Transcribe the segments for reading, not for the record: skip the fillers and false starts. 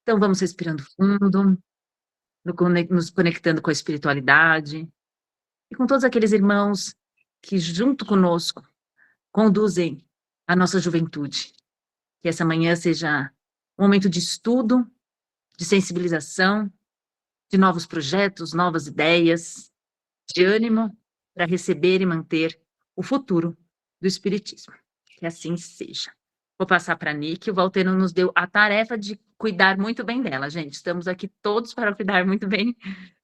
Então, vamos respirando fundo, nos conectando com a espiritualidade e com todos aqueles irmãos que, junto conosco, conduzem a nossa juventude. Que essa manhã seja um momento de estudo, de sensibilização, de novos projetos, novas ideias, de ânimo para receber e manter o futuro do Espiritismo. Que assim seja. Vou passar para a Nick. O Valteno nos deu a tarefa de cuidar muito bem dela, gente. Estamos aqui todos para cuidar muito bem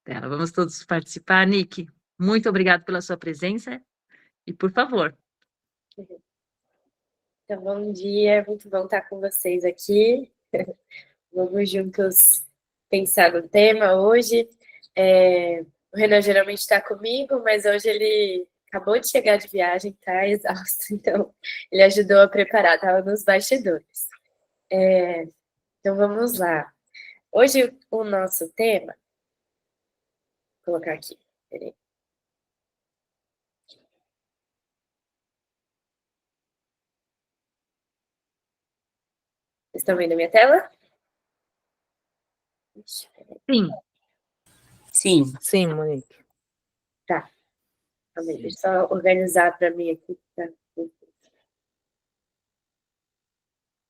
dela. Vamos todos participar. Nick, muito obrigado pela sua presença e, por favor. Então, bom dia, muito bom estar com vocês aqui. Vamos juntos pensar no tema hoje. O Renan geralmente está comigo, mas hoje ele acabou de chegar de viagem, está exausto, então ele ajudou a preparar, estava nos bastidores. Então vamos lá. Hoje o nosso tema, vou colocar aqui, peraí. Vocês estão vendo a minha tela? Sim. Sim. Sim, Monique. Tá. Deixa eu só organizar para mim aqui. Tá?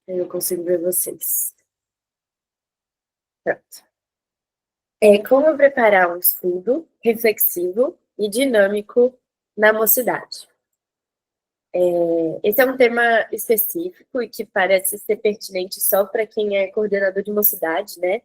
Eu consigo ver vocês. Pronto. Como preparar um estudo reflexivo e dinâmico na mocidade. Esse é um tema específico e que parece ser pertinente só para quem é coordenador de mocidade, né?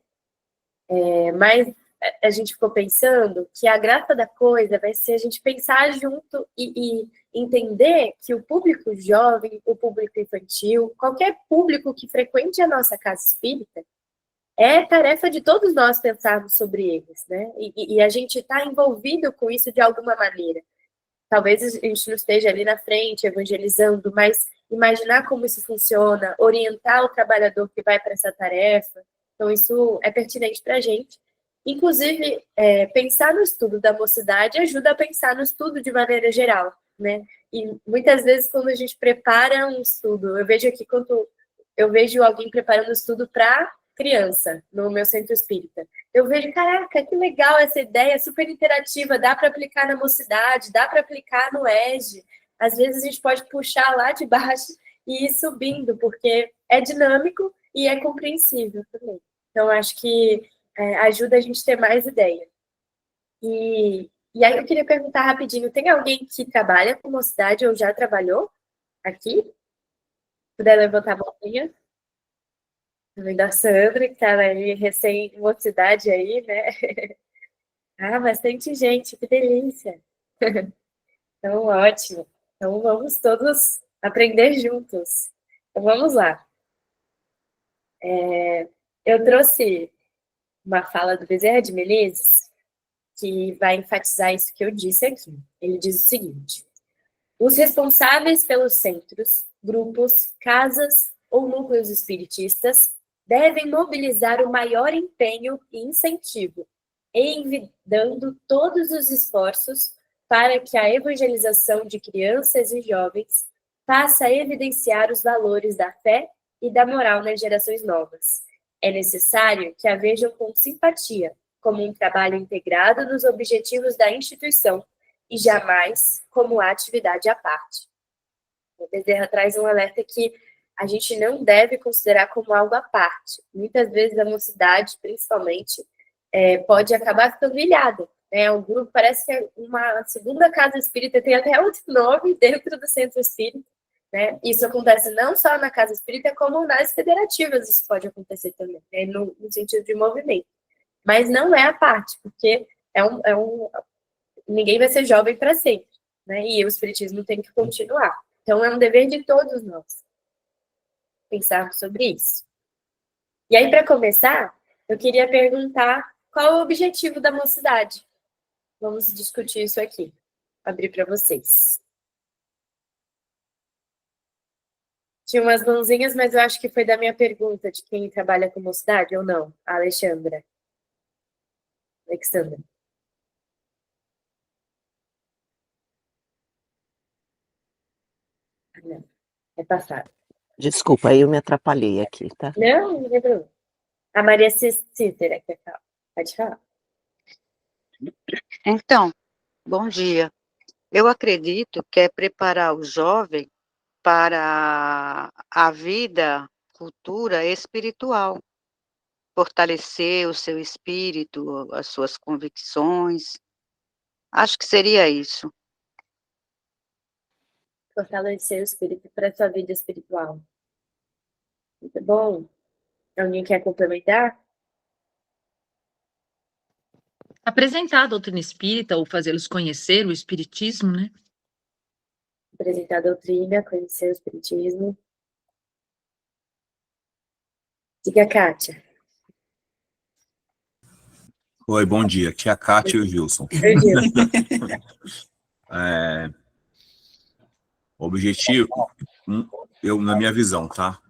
Mas a gente ficou pensando que a graça da coisa vai ser a gente pensar junto e entender que o público jovem, o público infantil, qualquer público que frequente a nossa casa espírita, é tarefa de todos nós pensarmos sobre eles, né? E a gente está envolvido com isso de alguma maneira. Talvez a gente não esteja ali na frente evangelizando, mas imaginar como isso funciona, orientar o trabalhador que vai para essa tarefa. Então, isso é pertinente para a gente. Inclusive, pensar no estudo da mocidade ajuda a pensar no estudo de maneira geral, né? E muitas vezes, quando a gente prepara um estudo, eu vejo aqui, quando eu vejo alguém preparando um estudo para criança, no meu centro espírita, eu vejo, caraca, que legal essa ideia, super interativa, dá para aplicar na mocidade, dá para aplicar no EJE. Às vezes a gente pode puxar lá de baixo e ir subindo, porque é dinâmico e é compreensível também. Então, acho que ajuda a gente a ter mais ideia. E aí eu queria perguntar rapidinho, tem alguém que trabalha com mocidade ou já trabalhou aqui? Puder levantar a mãozinha? Também da Sandra, que está aí recém-mocidade aí, né? Ah, bastante gente, que delícia. Então, ótimo. Então, vamos todos aprender juntos. Então, vamos lá. Eu trouxe uma fala do Bezerra de Menezes que vai enfatizar isso que eu disse aqui. Ele diz o seguinte: os responsáveis pelos centros, grupos, casas ou núcleos espiritistas devem mobilizar o maior empenho e incentivo, envidando todos os esforços para que a evangelização de crianças e jovens faça evidenciar os valores da fé e da moral nas gerações novas. É necessário que a vejam com simpatia, como um trabalho integrado nos objetivos da instituição e jamais como atividade à parte. O Bezerra traz um alerta que a gente não deve considerar como algo à parte. Muitas vezes a mocidade, principalmente, pode acabar ficando ilhada. Né? O grupo parece que é uma segunda casa espírita, tem até outro nome dentro do centro espírita. Né? Isso acontece não só na casa espírita, como nas federativas isso pode acontecer também, né? no sentido de movimento. Mas não é a parte, porque ninguém vai ser jovem para sempre. Né? E o espiritismo tem que continuar. Então, é um dever de todos nós pensarmos sobre isso. E aí, para começar, eu queria perguntar qual é o objetivo da mocidade. Vamos discutir isso aqui. Vou abrir para vocês. Tinha umas mãozinhas, mas eu acho que foi da minha pergunta de quem trabalha com mocidade ou não. A Alexandra. Alexandra. Não, é passado. Desculpa, aí eu me atrapalhei aqui, tá? Não, não tem problema. A Maria Cícera, quer falar? Pode falar. Então, bom dia. Eu acredito que é preparar o jovem para a vida futura espiritual, fortalecer o seu espírito, as suas convicções. Acho que seria isso. Fortalecer o espírito para a sua vida espiritual. Muito bom. Alguém quer complementar? Apresentar a doutrina espírita ou fazê-los conhecer o espiritismo, né? Apresentar a doutrina, conhecer o espiritismo. Diga, Kátia. Oi, bom dia. Aqui é a Kátia e o Gilson. O objetivo, na minha visão, tá?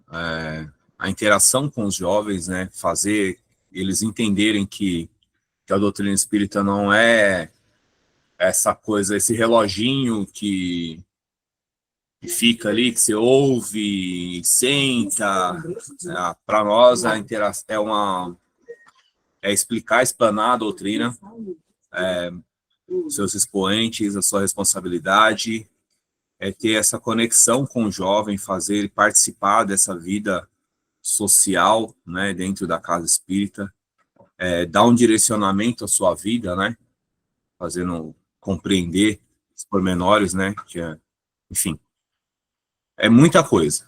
A interação com os jovens, né? Fazer eles entenderem que a doutrina espírita não é essa coisa, esse reloginho que fica ali, que você ouve, senta. Para nós, a interação é explicar, explanar a doutrina, seus expoentes, a sua responsabilidade, é ter essa conexão com o jovem, fazer ele participar dessa vida social, né, dentro da casa espírita, dar um direcionamento à sua vida, né, fazendo compreender os pormenores, né, enfim, é muita coisa.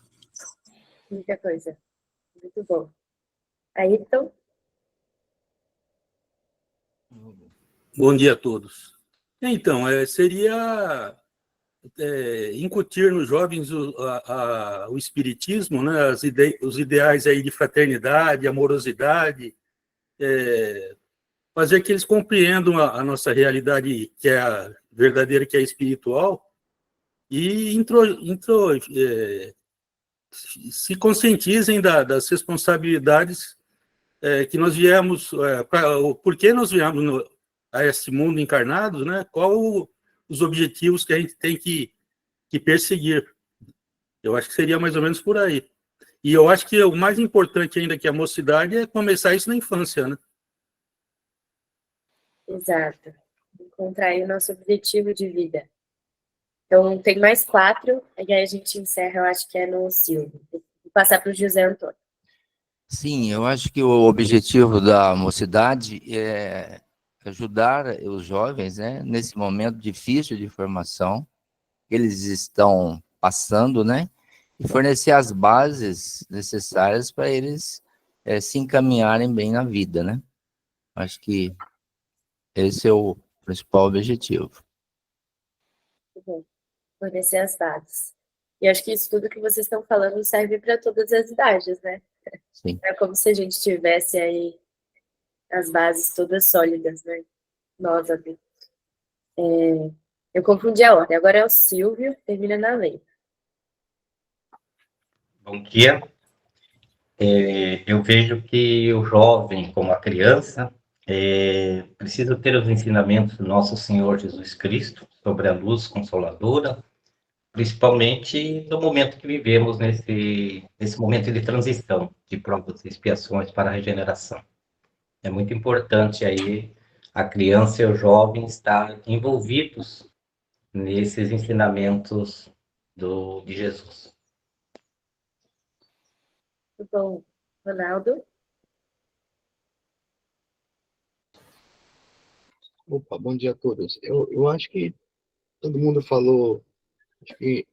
Muita coisa. Muito bom. Ayrton? Bom dia a todos. Então, seria incutir nos jovens o espiritismo, né, os ideais aí de fraternidade, amorosidade, fazer que eles compreendam a nossa realidade, que é a verdadeira, que é espiritual, e se conscientizem das responsabilidades que nós viemos, por que nós viemos a esse mundo encarnados, né? Qual os objetivos que a gente tem que perseguir. Eu acho que seria mais ou menos por aí. E eu acho que o mais importante ainda que a mocidade é começar isso na infância, né? Exato. Encontrar aí o nosso objetivo de vida. Então, tem mais 4, e aí a gente encerra, eu acho que é no Silvio. Vou passar para o José Antônio. Sim, eu acho que o objetivo da mocidade é ajudar os jovens, né, nesse momento difícil de formação que eles estão passando, né, e fornecer as bases necessárias para eles se encaminharem bem na vida, né. Acho que esse é o principal objetivo. Muito bom. Fornecer as bases. E acho que isso tudo que vocês estão falando serve para todas as idades, né? Sim. É como se a gente tivesse aí as bases todas sólidas, né? Nós adultos. Eu confundi a ordem. Agora é o Silvio, termina na lei. Bom dia. Eu vejo que o jovem, como a criança, precisa ter os ensinamentos do nosso Senhor Jesus Cristo sobre a luz consoladora, principalmente no momento que vivemos, nesse momento de transição, de provas e expiações para a regeneração. É muito importante aí a criança e o jovem estar envolvidos nesses ensinamentos de Jesus. Muito bom. Ronaldo? Opa, bom dia a todos. Eu acho que todo mundo falou, acho que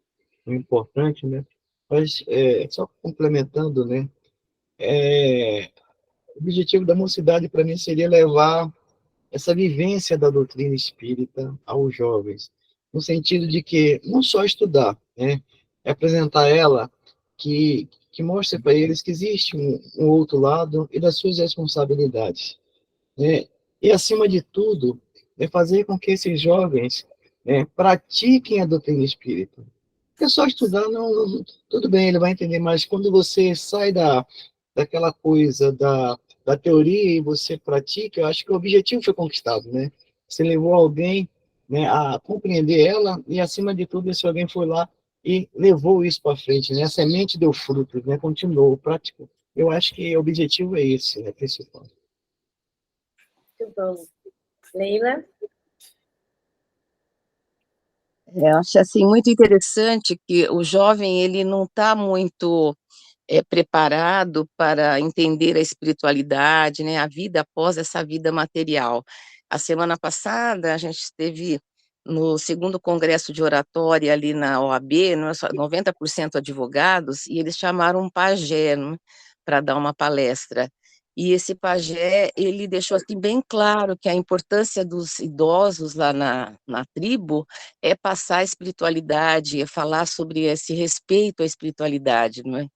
é importante, né? Mas, só complementando, né? O objetivo da mocidade, para mim, seria levar essa vivência da doutrina espírita aos jovens, no sentido de que não só estudar, né? É apresentar ela, que mostre para eles que existe um outro lado e das suas responsabilidades, né? E, acima de tudo, é fazer com que esses jovens, né, pratiquem a doutrina espírita. Porque só estudar, tudo bem, ele vai entender, mas quando você sai daquela coisa da teoria e você pratica, eu acho que o objetivo foi conquistado, né? Você levou alguém, né, a compreender ela e, acima de tudo, esse alguém foi lá e levou isso para frente, né? A semente deu frutos, né? Continuou, praticou. Eu acho que o objetivo é esse, né, principal. Muito bom. Leila? Eu acho assim muito interessante que o jovem ele não está muito preparado para entender a espiritualidade, né, a vida após essa vida material. A semana passada a gente esteve no segundo congresso de oratória ali na OAB, 90% advogados, e eles chamaram um pajé, né, para dar uma palestra. E esse pajé, ele deixou assim bem claro que a importância dos idosos lá na tribo é passar a espiritualidade, é falar sobre esse respeito à espiritualidade, não é?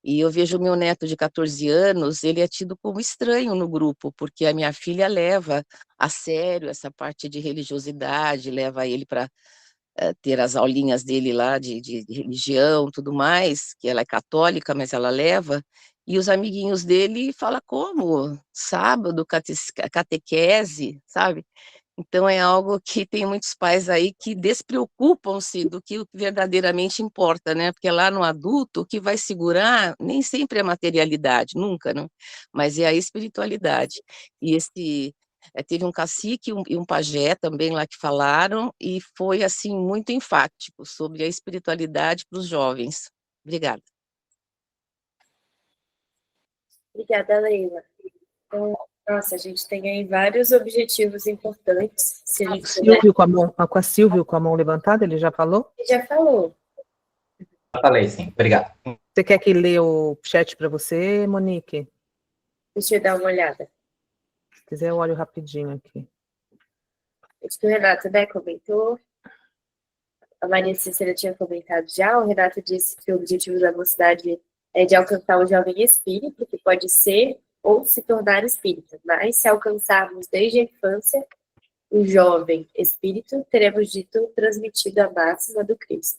E eu vejo o meu neto de 14 anos, ele é tido como estranho no grupo, porque a minha filha leva a sério essa parte de religiosidade, leva ele para ter as aulinhas dele lá de religião, tudo mais, que ela é católica, mas ela leva, e os amiguinhos dele falam como? Sábado, catequese, sabe? Então, é algo que tem muitos pais aí que despreocupam-se do que verdadeiramente importa, né? Porque lá no adulto, o que vai segurar nem sempre é a materialidade, nunca, não? Mas é a espiritualidade. E teve um cacique e um pajé também lá que falaram, e foi, assim, muito enfático sobre a espiritualidade para os jovens. Obrigada. Obrigada, Leila. Então, nossa, a gente tem aí vários objetivos importantes. Se a gente puder... Silvio com a Silvio com a mão levantada, ele já falou? Ele já falou. Eu falei, sim. Obrigado. Você quer que lê o chat para você, Monique? Deixa eu dar uma olhada. Se quiser, eu olho rapidinho aqui. Acho que o Renato, né, comentou. A Maria Cícera tinha comentado já. O Renato disse que o objetivo da mocidade é de alcançar o jovem espírito, que pode ser ou se tornar espírita. Mas se alcançarmos desde a infância o jovem espírito, teremos dito transmitido a máxima do Cristo.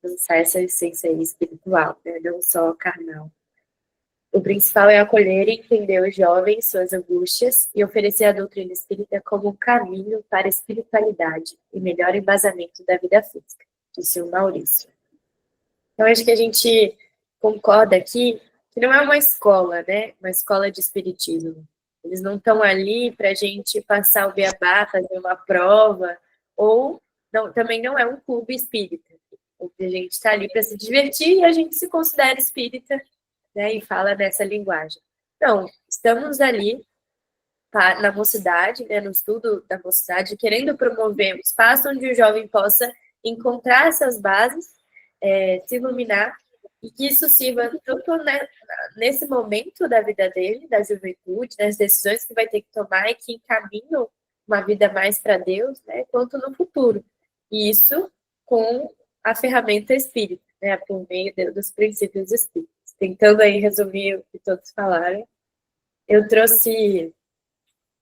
Alcançar essa essência espiritual, né? Não só carnal. O principal é acolher e entender os jovens, suas angústias, e oferecer a doutrina espírita como um caminho para a espiritualidade e melhor embasamento da vida física, disse o Maurício. Então, acho que a gente concorda aqui que não é uma escola, né? Uma escola de espiritismo. Eles não estão ali para a gente passar o beabá, fazer uma prova, ou não, também não é um clube espírita. A gente está ali para se divertir e a gente se considera espírita, né, e fala nessa linguagem. Então, estamos ali na mocidade, né, no estudo da mocidade, querendo promover um espaço onde o jovem possa encontrar essas bases, se iluminar, e que isso sirva tanto, né, nesse momento da vida dele, da juventude, das decisões que vai ter que tomar e que encaminham uma vida mais para Deus, né, quanto no futuro. E isso com a ferramenta espírita, né, por meio dos princípios espíritas. Tentando aí resumir o que todos falaram, eu trouxe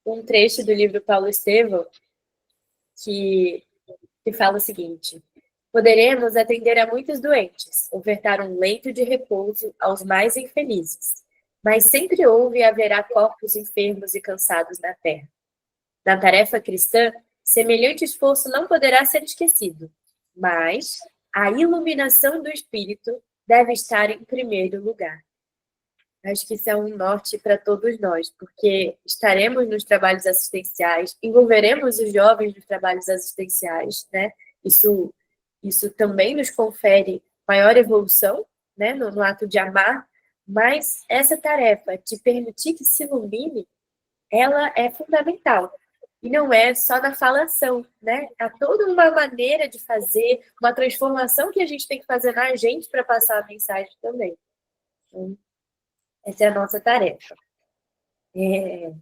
um trecho do livro Paulo Estevão, que fala o seguinte: poderemos atender a muitos doentes, ofertar um leito de repouso aos mais infelizes, mas sempre houve e haverá corpos enfermos e cansados na terra. Na tarefa cristã, semelhante esforço não poderá ser esquecido, mas a iluminação do espírito deve estar em primeiro lugar. Acho que isso é um norte para todos nós, porque estaremos nos trabalhos assistenciais, envolveremos os jovens nos trabalhos assistenciais, né? Isso também nos confere maior evolução, né, no ato de amar, mas essa tarefa de permitir que se ilumine, ela é fundamental. E não é só na falação, né? Há toda uma maneira de fazer, uma transformação que a gente tem que fazer na gente para passar a mensagem também. Então, essa é a nossa tarefa. E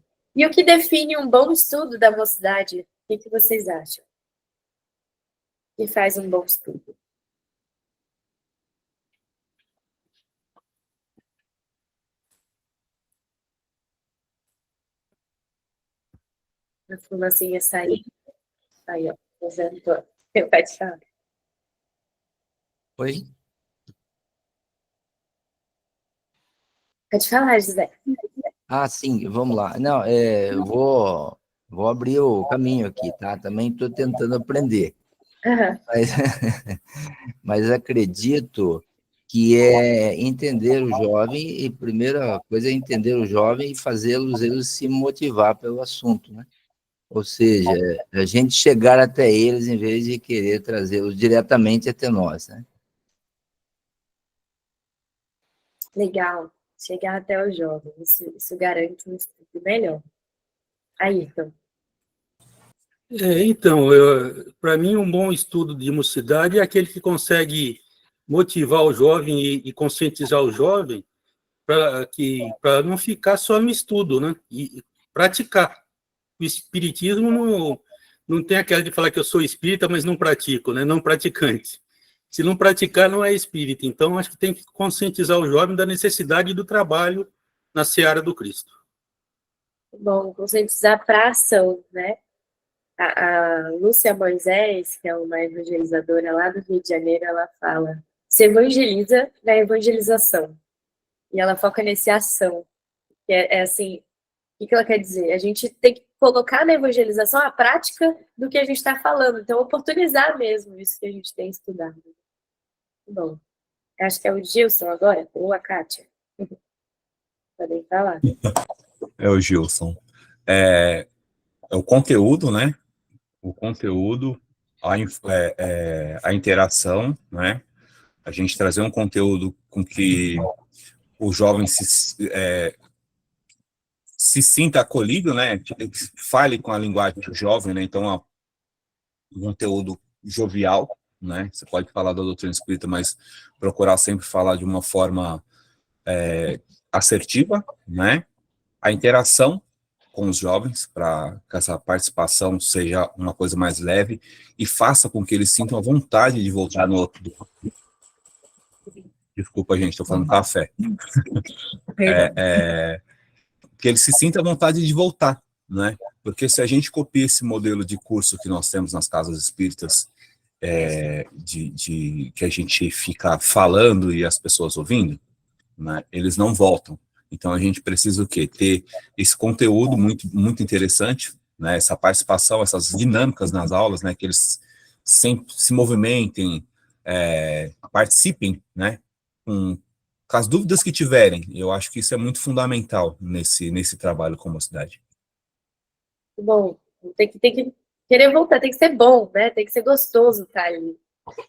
o que define um bom estudo da mocidade? O que vocês acham? O que faz um bom estudo? A fumacinha saiu. Aí, ó. Pode falar. Oi? Pode falar, José. Ah, sim, vamos lá. Não, eu vou abrir o caminho aqui, tá? Também estou tentando aprender. Uhum. Mas acredito que é entender o jovem, e a primeira coisa é entender o jovem e fazê-los eles se motivar pelo assunto, né? Ou seja, a gente chegar até eles em vez de querer trazê-los diretamente até nós, né? Legal. Chegar até o jovem. Isso garante um estudo melhor. Ayrton. Então, para mim, um bom estudo de mocidade é aquele que consegue motivar o jovem e conscientizar o jovem para não ficar só no estudo, né? E praticar. O espiritismo não tem aquela de falar que eu sou espírita, mas não pratico, né? Não praticante. Se não praticar, não é espírita. Então, acho que tem que conscientizar o jovem da necessidade do trabalho na seara do Cristo. Bom, conscientizar para ação, né? A Lúcia Moisés, que é uma evangelizadora lá do Rio de Janeiro, ela fala: se evangeliza na evangelização. E ela foca nesse ação. Que é assim, o que ela quer dizer? A gente tem que colocar na evangelização a prática do que a gente está falando. Então, oportunizar mesmo isso que a gente tem estudado. Bom, acho que é o Gilson agora, ou a Kátia. Podem falar. É o Gilson. É o conteúdo, né? O conteúdo, a interação, né? A gente trazer um conteúdo com que o jovem se sinta acolhido, né? Fale com a linguagem do jovem, né? Então, um conteúdo jovial, né? Você pode falar da doutrina espírita, mas procurar sempre falar de uma forma assertiva, né? A interação com os jovens, para que essa participação seja uma coisa mais leve e faça com que eles sintam a vontade de voltar no outro. Desculpa, gente, estou falando café. Que eles se sintam a vontade de voltar, né? Porque se a gente copia esse modelo de curso que nós temos nas casas espíritas, que a gente fica falando e as pessoas ouvindo, né, eles não voltam. Então, a gente precisa o quê? Ter esse conteúdo muito, muito interessante, né, essa participação, essas dinâmicas nas aulas, né, que eles sempre se movimentem, participem, né, com as dúvidas que tiverem. Eu acho que isso é muito fundamental nesse trabalho com a mocidade. Bom, tem que querer voltar, tem que ser bom, né? Tem que ser gostoso estar ali.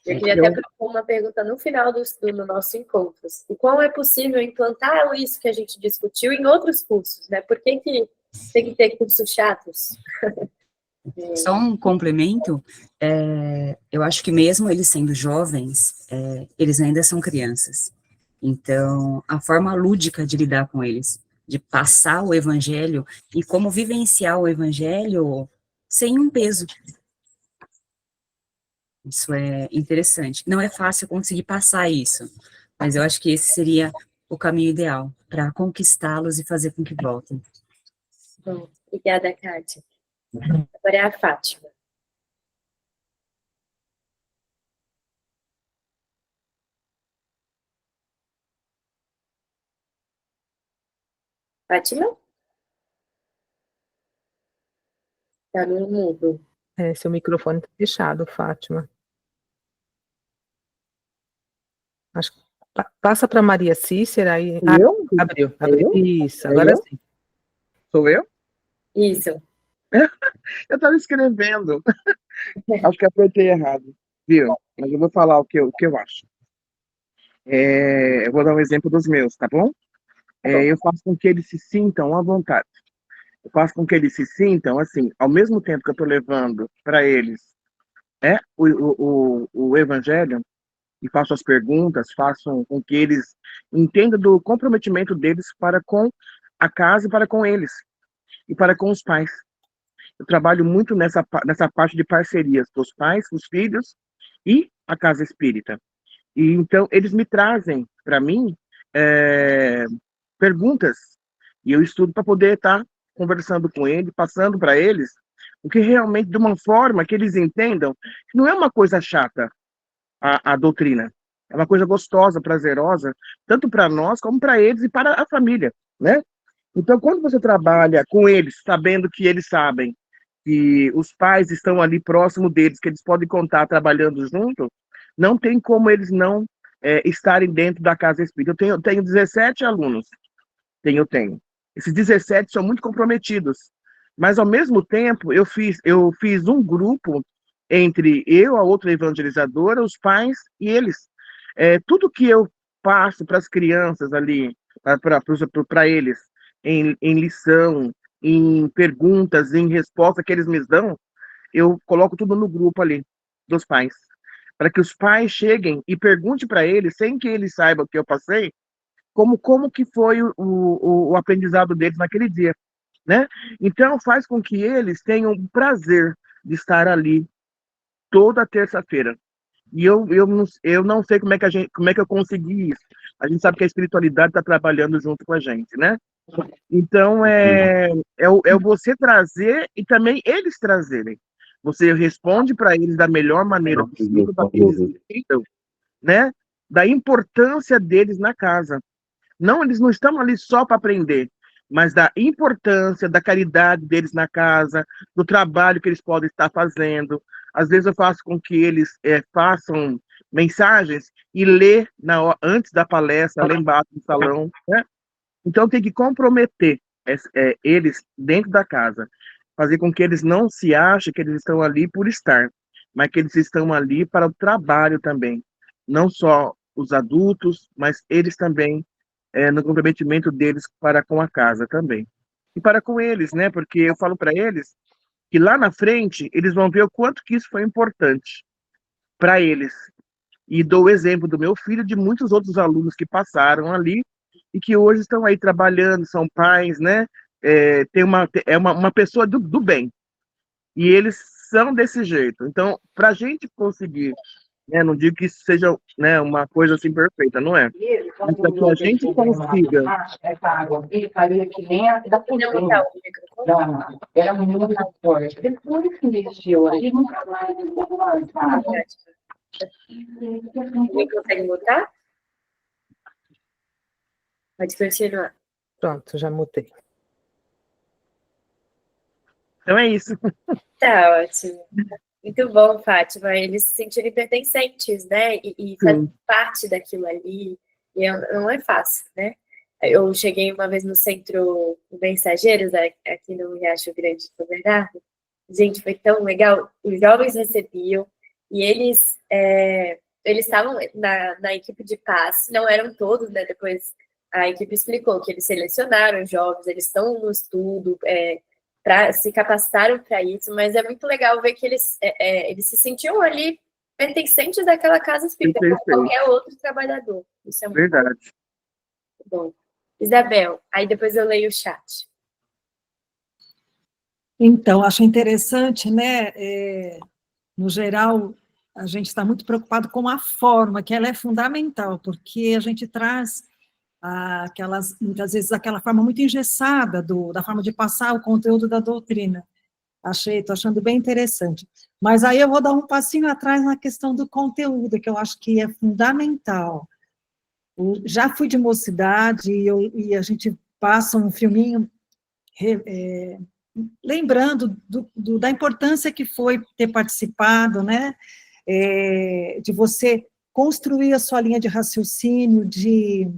Eu queria até propor uma pergunta no final do nosso encontro. E como é possível implantar isso que a gente discutiu em outros cursos, né? Por que tem que ter cursos chatos? Só um complemento, eu acho que mesmo eles sendo jovens, eles ainda são crianças. Então, a forma lúdica de lidar com eles, de passar o evangelho e como vivenciar o evangelho sem um peso. Isso é interessante. Não é fácil conseguir passar isso, mas eu acho que esse seria o caminho ideal para conquistá-los e fazer com que voltem. Bom, obrigada, Kátia. Agora é a Fátima. Fátima? Está no mudo. Seu microfone está fechado, Fátima. Acho que passa para Maria Cícera aí. Eu? Abriu. Eu? Isso, agora sim. Sou eu? Isso. Eu estava escrevendo. Acho que apertei errado, viu? Mas eu vou falar o que eu acho. Eu vou dar um exemplo dos meus, tá bom? Eu faço com que eles se sintam à vontade. Eu faço com que eles se sintam, assim, ao mesmo tempo que eu estou levando para eles o evangelho, e faço as perguntas, faço com que eles entendam do comprometimento deles para com a casa e para com eles, e para com os pais. Eu trabalho muito nessa parte de parcerias dos pais, os filhos e a casa espírita. E então eles me trazem para mim perguntas, e eu estudo para poder estar conversando com eles, passando para eles o que realmente, de uma forma que eles entendam que não é uma coisa chata a doutrina, é uma coisa gostosa, prazerosa, tanto para nós como para eles e para a família, né? Então, quando você trabalha com eles, sabendo que eles sabem que os pais estão ali próximo deles, que eles podem contar trabalhando junto, não tem como eles não estarem dentro da casa espírita. Eu tenho 17 alunos, tenho. Esses 17 são muito comprometidos, mas ao mesmo tempo eu fiz um grupo entre eu, a outra evangelizadora, os pais e eles. Tudo que eu passo para as crianças ali, para eles, em lição, em perguntas, em resposta que eles me dão, eu coloco tudo no grupo ali, dos pais. Para que os pais cheguem e perguntem para eles, sem que eles saibam o que eu passei, como que foi o aprendizado deles naquele dia, né? Então, faz com que eles tenham o prazer de estar ali toda terça-feira. E eu não sei como é que eu consegui isso. A gente sabe que a espiritualidade está trabalhando junto com a gente, né? Então, é você trazer e também eles trazerem. Você responde para eles da melhor maneira possível, da que eles precisam, né? Da importância deles na casa. Não, eles não estão ali só para aprender, mas da importância, da caridade deles na casa, do trabalho que eles podem estar fazendo. Às vezes eu faço com que eles façam mensagens e lê antes da palestra, lá embaixo do salão, né? Então tem que comprometer eles dentro da casa, fazer com que eles não se achem que eles estão ali por estar, mas que eles estão ali para o trabalho também. Não só os adultos, mas eles também, no comprometimento deles para com a casa também. E para com eles, né? Porque eu falo para eles que lá na frente eles vão ver o quanto que isso foi importante para eles. E dou o exemplo do meu filho, de muitos outros alunos que passaram ali e que hoje estão aí trabalhando, são pais, né? Tem uma pessoa do bem. E eles são desse jeito. Então, para a gente conseguir, né, não digo que isso seja, né, uma coisa assim perfeita, não é? Mas para que a gente consiga... Essa água aqui faria que nem a da cozinha. Era muito forte. Depois que investiu aí, nunca mais. Alguém consegue mutar? Pode continuar. Pronto, já mutei. Então é isso. Tá ótimo. Muito bom, Fátima. Eles se sentirem pertencentes, né? E fazer parte daquilo ali. E não é fácil, né? Eu cheguei uma vez no Centro Mensageiros, aqui no Riacho Grande do Bernardo. Gente, foi tão legal. Os jovens recebiam e eles estavam na equipe de passe, não eram todos, né? Depois a equipe explicou que eles selecionaram os jovens, eles estão no estudo, se capacitaram para isso, mas é muito legal ver que eles se sentiam ali pertencentes daquela casa espírita, como qualquer outro trabalhador. Isso é muito verdade. Bom. Isabel, aí depois eu leio o chat. Então, acho interessante, né? No geral, a gente está muito preocupado com a forma, que ela é fundamental, porque a gente traz muitas vezes, aquela forma muito engessada da forma de passar o conteúdo da doutrina. Estou achando bem interessante. Mas aí eu vou dar um passinho atrás na questão do conteúdo, que eu acho que é fundamental. Já fui de mocidade e a gente passa um filminho lembrando da importância que foi ter participado, né? De você construir a sua linha de raciocínio, de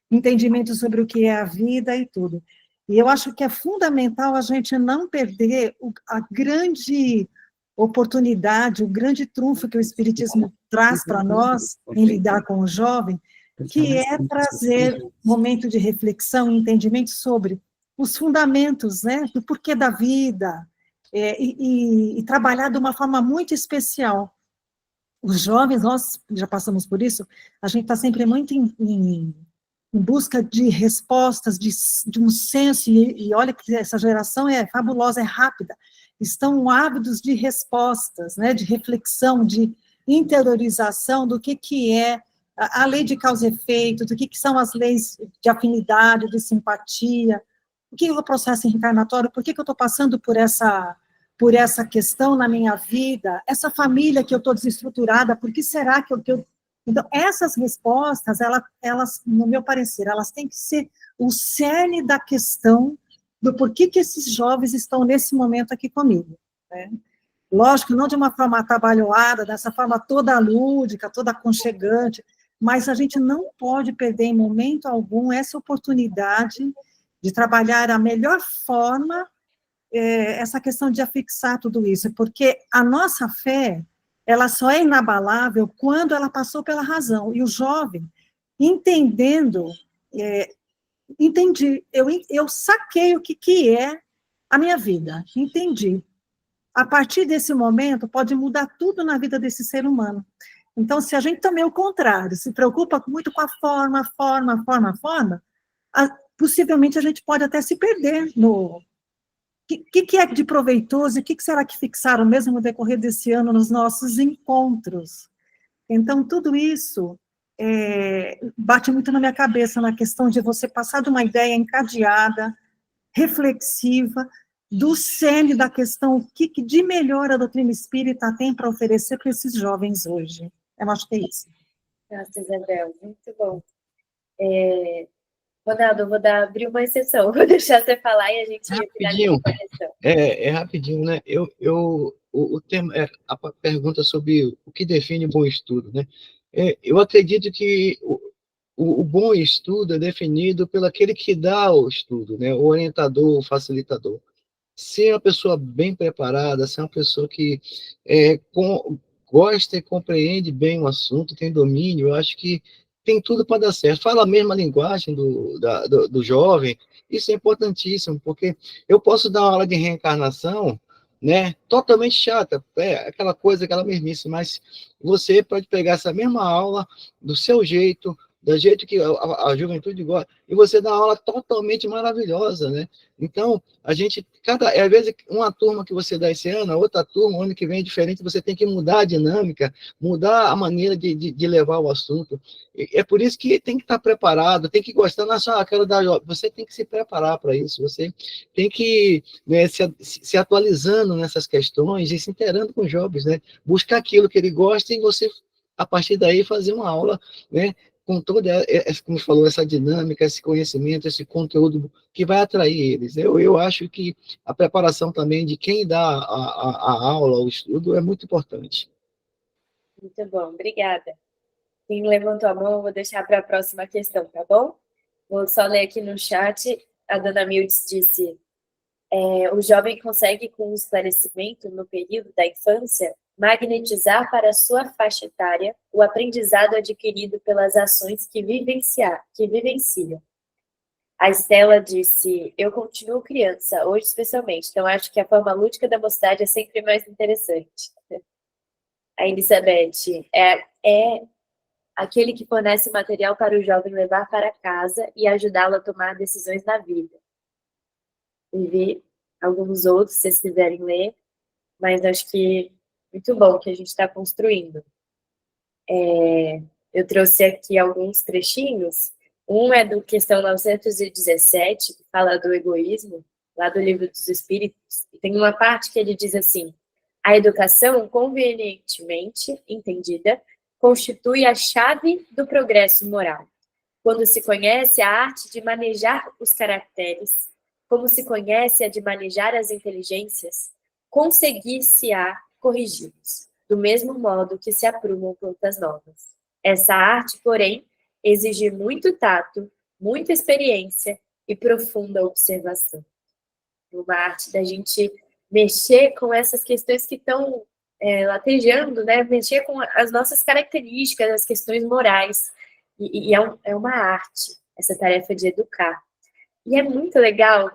entendimento sobre o que é a vida e tudo. E eu acho que é fundamental a gente não perder a grande oportunidade, o grande trunfo que o Espiritismo traz para nós em lidar com o jovem, que é trazer momento de reflexão e entendimento sobre os fundamentos, né, do porquê da vida, e trabalhar de uma forma muito especial. Os jovens, nós já passamos por isso, a gente está sempre muito em busca de respostas, de um senso, e olha que essa geração é fabulosa, é rápida, estão ávidos de respostas, né, de reflexão, de interiorização do que é a lei de causa e efeito, do que são as leis de afinidade, de simpatia, o que é o processo reencarnatório, por que eu estou passando por essa questão na minha vida, essa família que eu estou desestruturada, por que será que eu... Então, essas respostas, elas, no meu parecer, elas têm que ser o cerne da questão do porquê que esses jovens estão nesse momento aqui comigo, né? Lógico, não de uma forma atabalhoada, dessa forma toda lúdica, toda aconchegante, mas a gente não pode perder em momento algum essa oportunidade de trabalhar a melhor forma essa questão de afixar tudo isso, porque a nossa fé, ela só é inabalável quando ela passou pela razão, e o jovem, entendendo, entendi, eu saquei o que é a minha vida, entendi. A partir desse momento, pode mudar tudo na vida desse ser humano. Então, se a gente também, o contrário, se preocupa muito com a forma, possivelmente a gente pode até se perder no... O que é de proveitoso e o que será que fixaram mesmo no decorrer desse ano nos nossos encontros? Então, tudo isso bate muito na minha cabeça, na questão de você passar de uma ideia encadeada, reflexiva, do cerne da questão, o que de melhor a doutrina espírita tem para oferecer para esses jovens hoje. Eu acho que é isso. Nossa, Isabel, muito bom. Ronaldo, eu vou abrir uma exceção, vou deixar você falar e a gente rapidinho, rapidinho, né? O tema, a pergunta sobre o que define bom estudo, né? Eu acredito que o bom estudo é definido pelo aquele que dá o estudo, né? O orientador, o facilitador. Se é uma pessoa bem preparada, se é uma pessoa que gosta e compreende bem o assunto, tem domínio, eu acho que tem tudo para dar certo. Fala a mesma linguagem do jovem, isso é importantíssimo, porque eu posso dar uma aula de reencarnação, né, totalmente chata, aquela coisa, aquela mesmice, mas você pode pegar essa mesma aula do seu jeito, do jeito que a juventude gosta, e você dá uma aula totalmente maravilhosa, né? Então, a gente, às vezes, uma turma que você dá esse ano, a outra turma, o ano que vem é diferente, você tem que mudar a dinâmica, mudar a maneira de levar o assunto. É por isso que tem que estar preparado, tem que gostar, não é só, quero dar, você tem que se preparar para isso, você tem que, né, se atualizando nessas questões e se inteirando com os jovens, né? Buscar aquilo que ele gosta e você, a partir daí, fazer uma aula, né, com toda, como falou, essa dinâmica, esse conhecimento, esse conteúdo que vai atrair eles. Eu acho que a preparação também de quem dá a aula, o estudo, é muito importante. Muito bom, obrigada. Quem levantou a mão, eu vou deixar para a próxima questão, tá bom? Vou só ler aqui no chat, a dona Mildes disse, o jovem consegue, com o esclarecimento no período da infância, magnetizar para a sua faixa etária o aprendizado adquirido pelas ações que vivencia. A Estela disse, eu continuo criança, hoje especialmente, então acho que a forma lúdica da mocidade é sempre mais interessante. A Elizabeth, é aquele que fornece material para o jovem levar para casa e ajudá-lo a tomar decisões na vida. E vi alguns outros, se vocês quiserem ler, mas acho que muito bom que a gente está construindo. Eu trouxe aqui alguns trechinhos. Um é do questão 917, que fala do egoísmo, lá do Livro dos Espíritos. E tem uma parte que ele diz assim, a educação, convenientemente entendida, constitui a chave do progresso moral. Quando se conhece a arte de manejar os caracteres, como se conhece a de manejar as inteligências, conseguir-se-á corrigi-los, do mesmo modo que se aprumam plantas novas. Essa arte, porém, exige muito tato, muita experiência e profunda observação. Uma arte da gente mexer com essas questões que estão latejando, né? Mexer com as nossas características, as questões morais. E é uma arte, essa tarefa de educar. E é muito legal,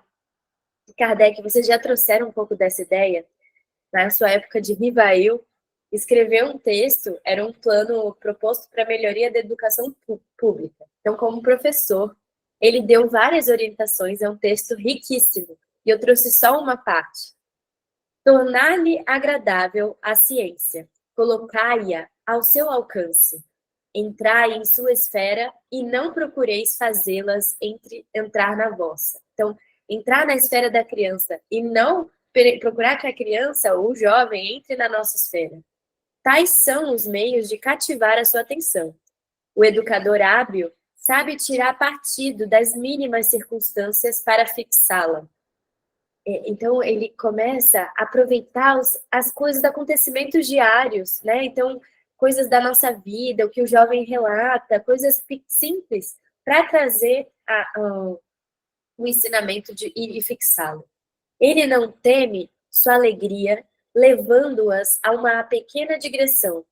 Kardec, vocês já trouxeram um pouco dessa ideia, na sua época de Rivail, escreveu um texto, era um plano proposto para a melhoria da educação pública. Então, como professor, ele deu várias orientações, é um texto riquíssimo, e eu trouxe só uma parte. Tornar-lhe agradável a ciência, colocai-a ao seu alcance, entrai em sua esfera e não procureis fazê-las entrar na vossa. Então, entrar na esfera da criança e não procurar que a criança ou o jovem entre na nossa esfera. Tais são os meios de cativar a sua atenção. O educador hábil sabe tirar partido das mínimas circunstâncias para fixá-la. Então, ele começa a aproveitar as coisas, acontecimentos diários, né? Então, coisas da nossa vida, o que o jovem relata, coisas simples, para trazer o ensinamento e fixá-lo. Ele não teme sua alegria, levando-as a uma pequena digressão,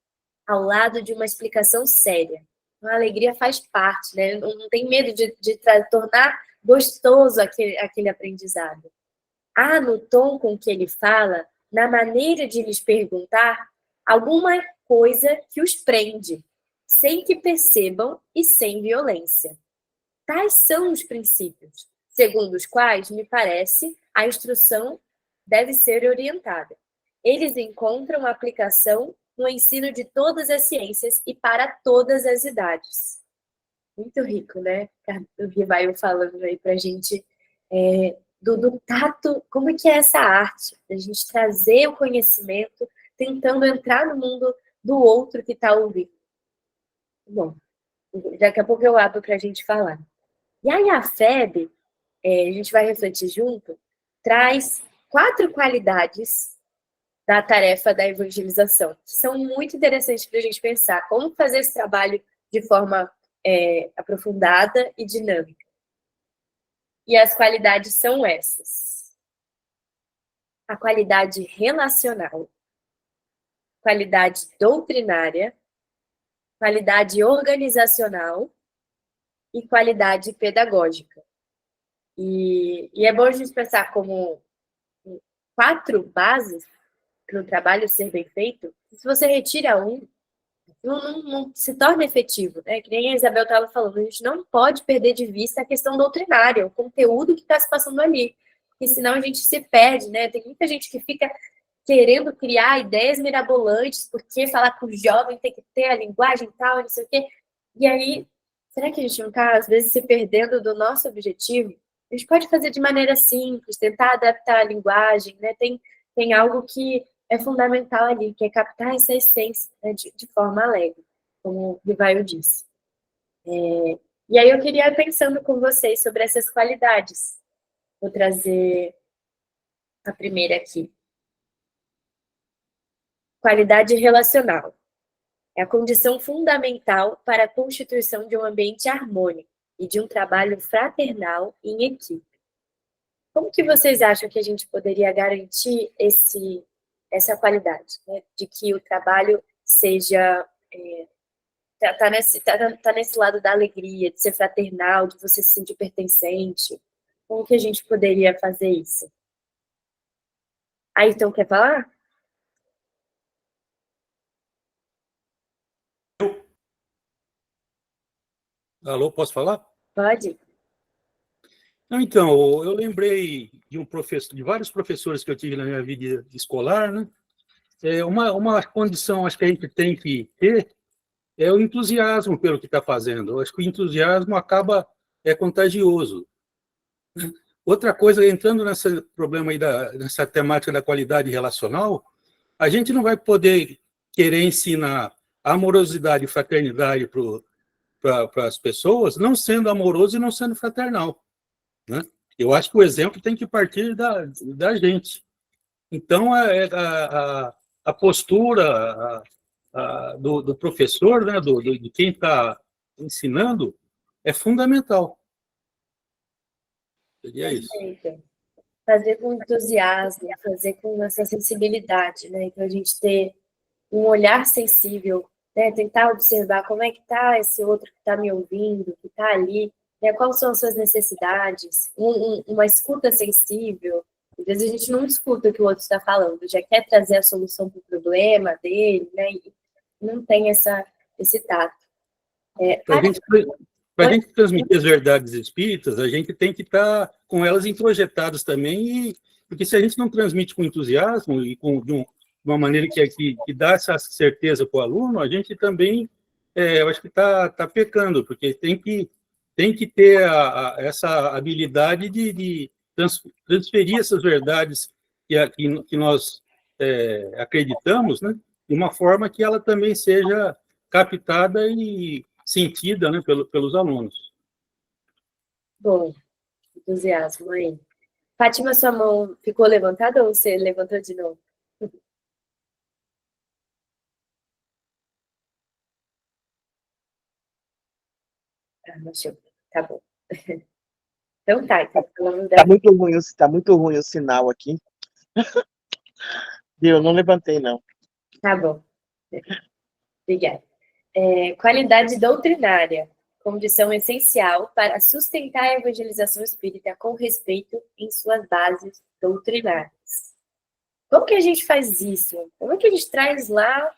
ao lado de uma explicação séria. A alegria faz parte, né? Não tem medo de tornar gostoso aquele aprendizado. Há no tom com que ele fala, na maneira de lhes perguntar, alguma coisa que os prende, sem que percebam e sem violência. Tais são os princípios, segundo os quais, me parece, a instrução deve ser orientada. Eles encontram aplicação no ensino de todas as ciências e para todas as idades. Muito rico, né? O Rivaio falando aí para a gente do tato, como é que é essa arte? A gente trazer o conhecimento, tentando entrar no mundo do outro que está ouvindo. Bom, daqui a pouco eu abro para a gente falar. E aí a FEB, a gente vai refletir junto, traz 4 qualidades da tarefa da evangelização, que são muito interessantes para a gente pensar como fazer esse trabalho de forma aprofundada e dinâmica. E as qualidades são essas. A qualidade relacional, qualidade doutrinária, qualidade organizacional e qualidade pedagógica. E é bom a gente pensar como 4 bases para o trabalho ser bem feito. Se você retira um, não se torna efetivo, né? Que nem a Isabel estava falando, a gente não pode perder de vista a questão doutrinária, o conteúdo que está se passando ali, porque senão a gente se perde, né? Tem muita gente que fica querendo criar ideias mirabolantes, porque falar com o jovem tem que ter a linguagem tal, não sei o quê. E aí, será que a gente não está, às vezes, se perdendo do nosso objetivo? A gente pode fazer de maneira simples, tentar adaptar a linguagem, né? Tem algo que é fundamental ali, que é captar essa essência, né, de forma alegre, como o Rivaio disse. E aí eu queria ir pensando com vocês sobre essas qualidades. Vou trazer a primeira aqui. Qualidade relacional. É a condição fundamental para a constituição de um ambiente harmônico e de um trabalho fraternal em equipe. Como que vocês acham que a gente poderia garantir essa qualidade, né? De que o trabalho seja... tá nesse lado da alegria, de ser fraternal, de você se sentir pertencente. Como que a gente poderia fazer isso? Ayrton, quer falar? Alô, posso falar? Pode. Então, eu lembrei de vários professores que eu tive na minha vida escolar, né? Uma condição, acho que a gente tem que ter, é o entusiasmo pelo que está fazendo. Eu acho que o entusiasmo é contagioso. Outra coisa, entrando nesse problema aí nessa temática da qualidade relacional, a gente não vai poder querer ensinar amorosidade e fraternidade para as pessoas, não sendo amoroso e não sendo fraternal, né? Eu acho que o exemplo tem que partir da gente. Então, a postura do professor, né, de quem está ensinando, é fundamental. Seria isso. Fazer com entusiasmo, fazer com essa sensibilidade, né? Então, a gente ter um olhar sensível, né? Tentar observar como é que está esse outro que está me ouvindo, que está ali, né? Quais são as suas necessidades, uma escuta sensível. Às vezes a gente não escuta o que o outro está falando, já quer trazer a solução para o problema dele, né? E não tem esse tato. Para a gente transmitir as verdades espíritas, a gente tem que estar com elas introjetadas também, porque se a gente não transmite com entusiasmo e de uma maneira que dá essa certeza para o aluno, a gente também, eu acho que está pecando, porque tem que ter essa habilidade de transferir essas verdades que nós acreditamos, né, de uma forma que ela também seja captada e sentida, né, pelos alunos. Bom, entusiasmo aí. Fátima, sua mão ficou levantada ou você levantou de novo? Ah, não achou. Tá bom. Então tá, então falando Tá muito ruim o sinal aqui. Eu não levantei, não. Tá bom. Obrigada. Qualidade doutrinária, condição essencial para sustentar a evangelização espírita com respeito em suas bases doutrinárias. Como que a gente faz isso? Como é que a gente traz lá,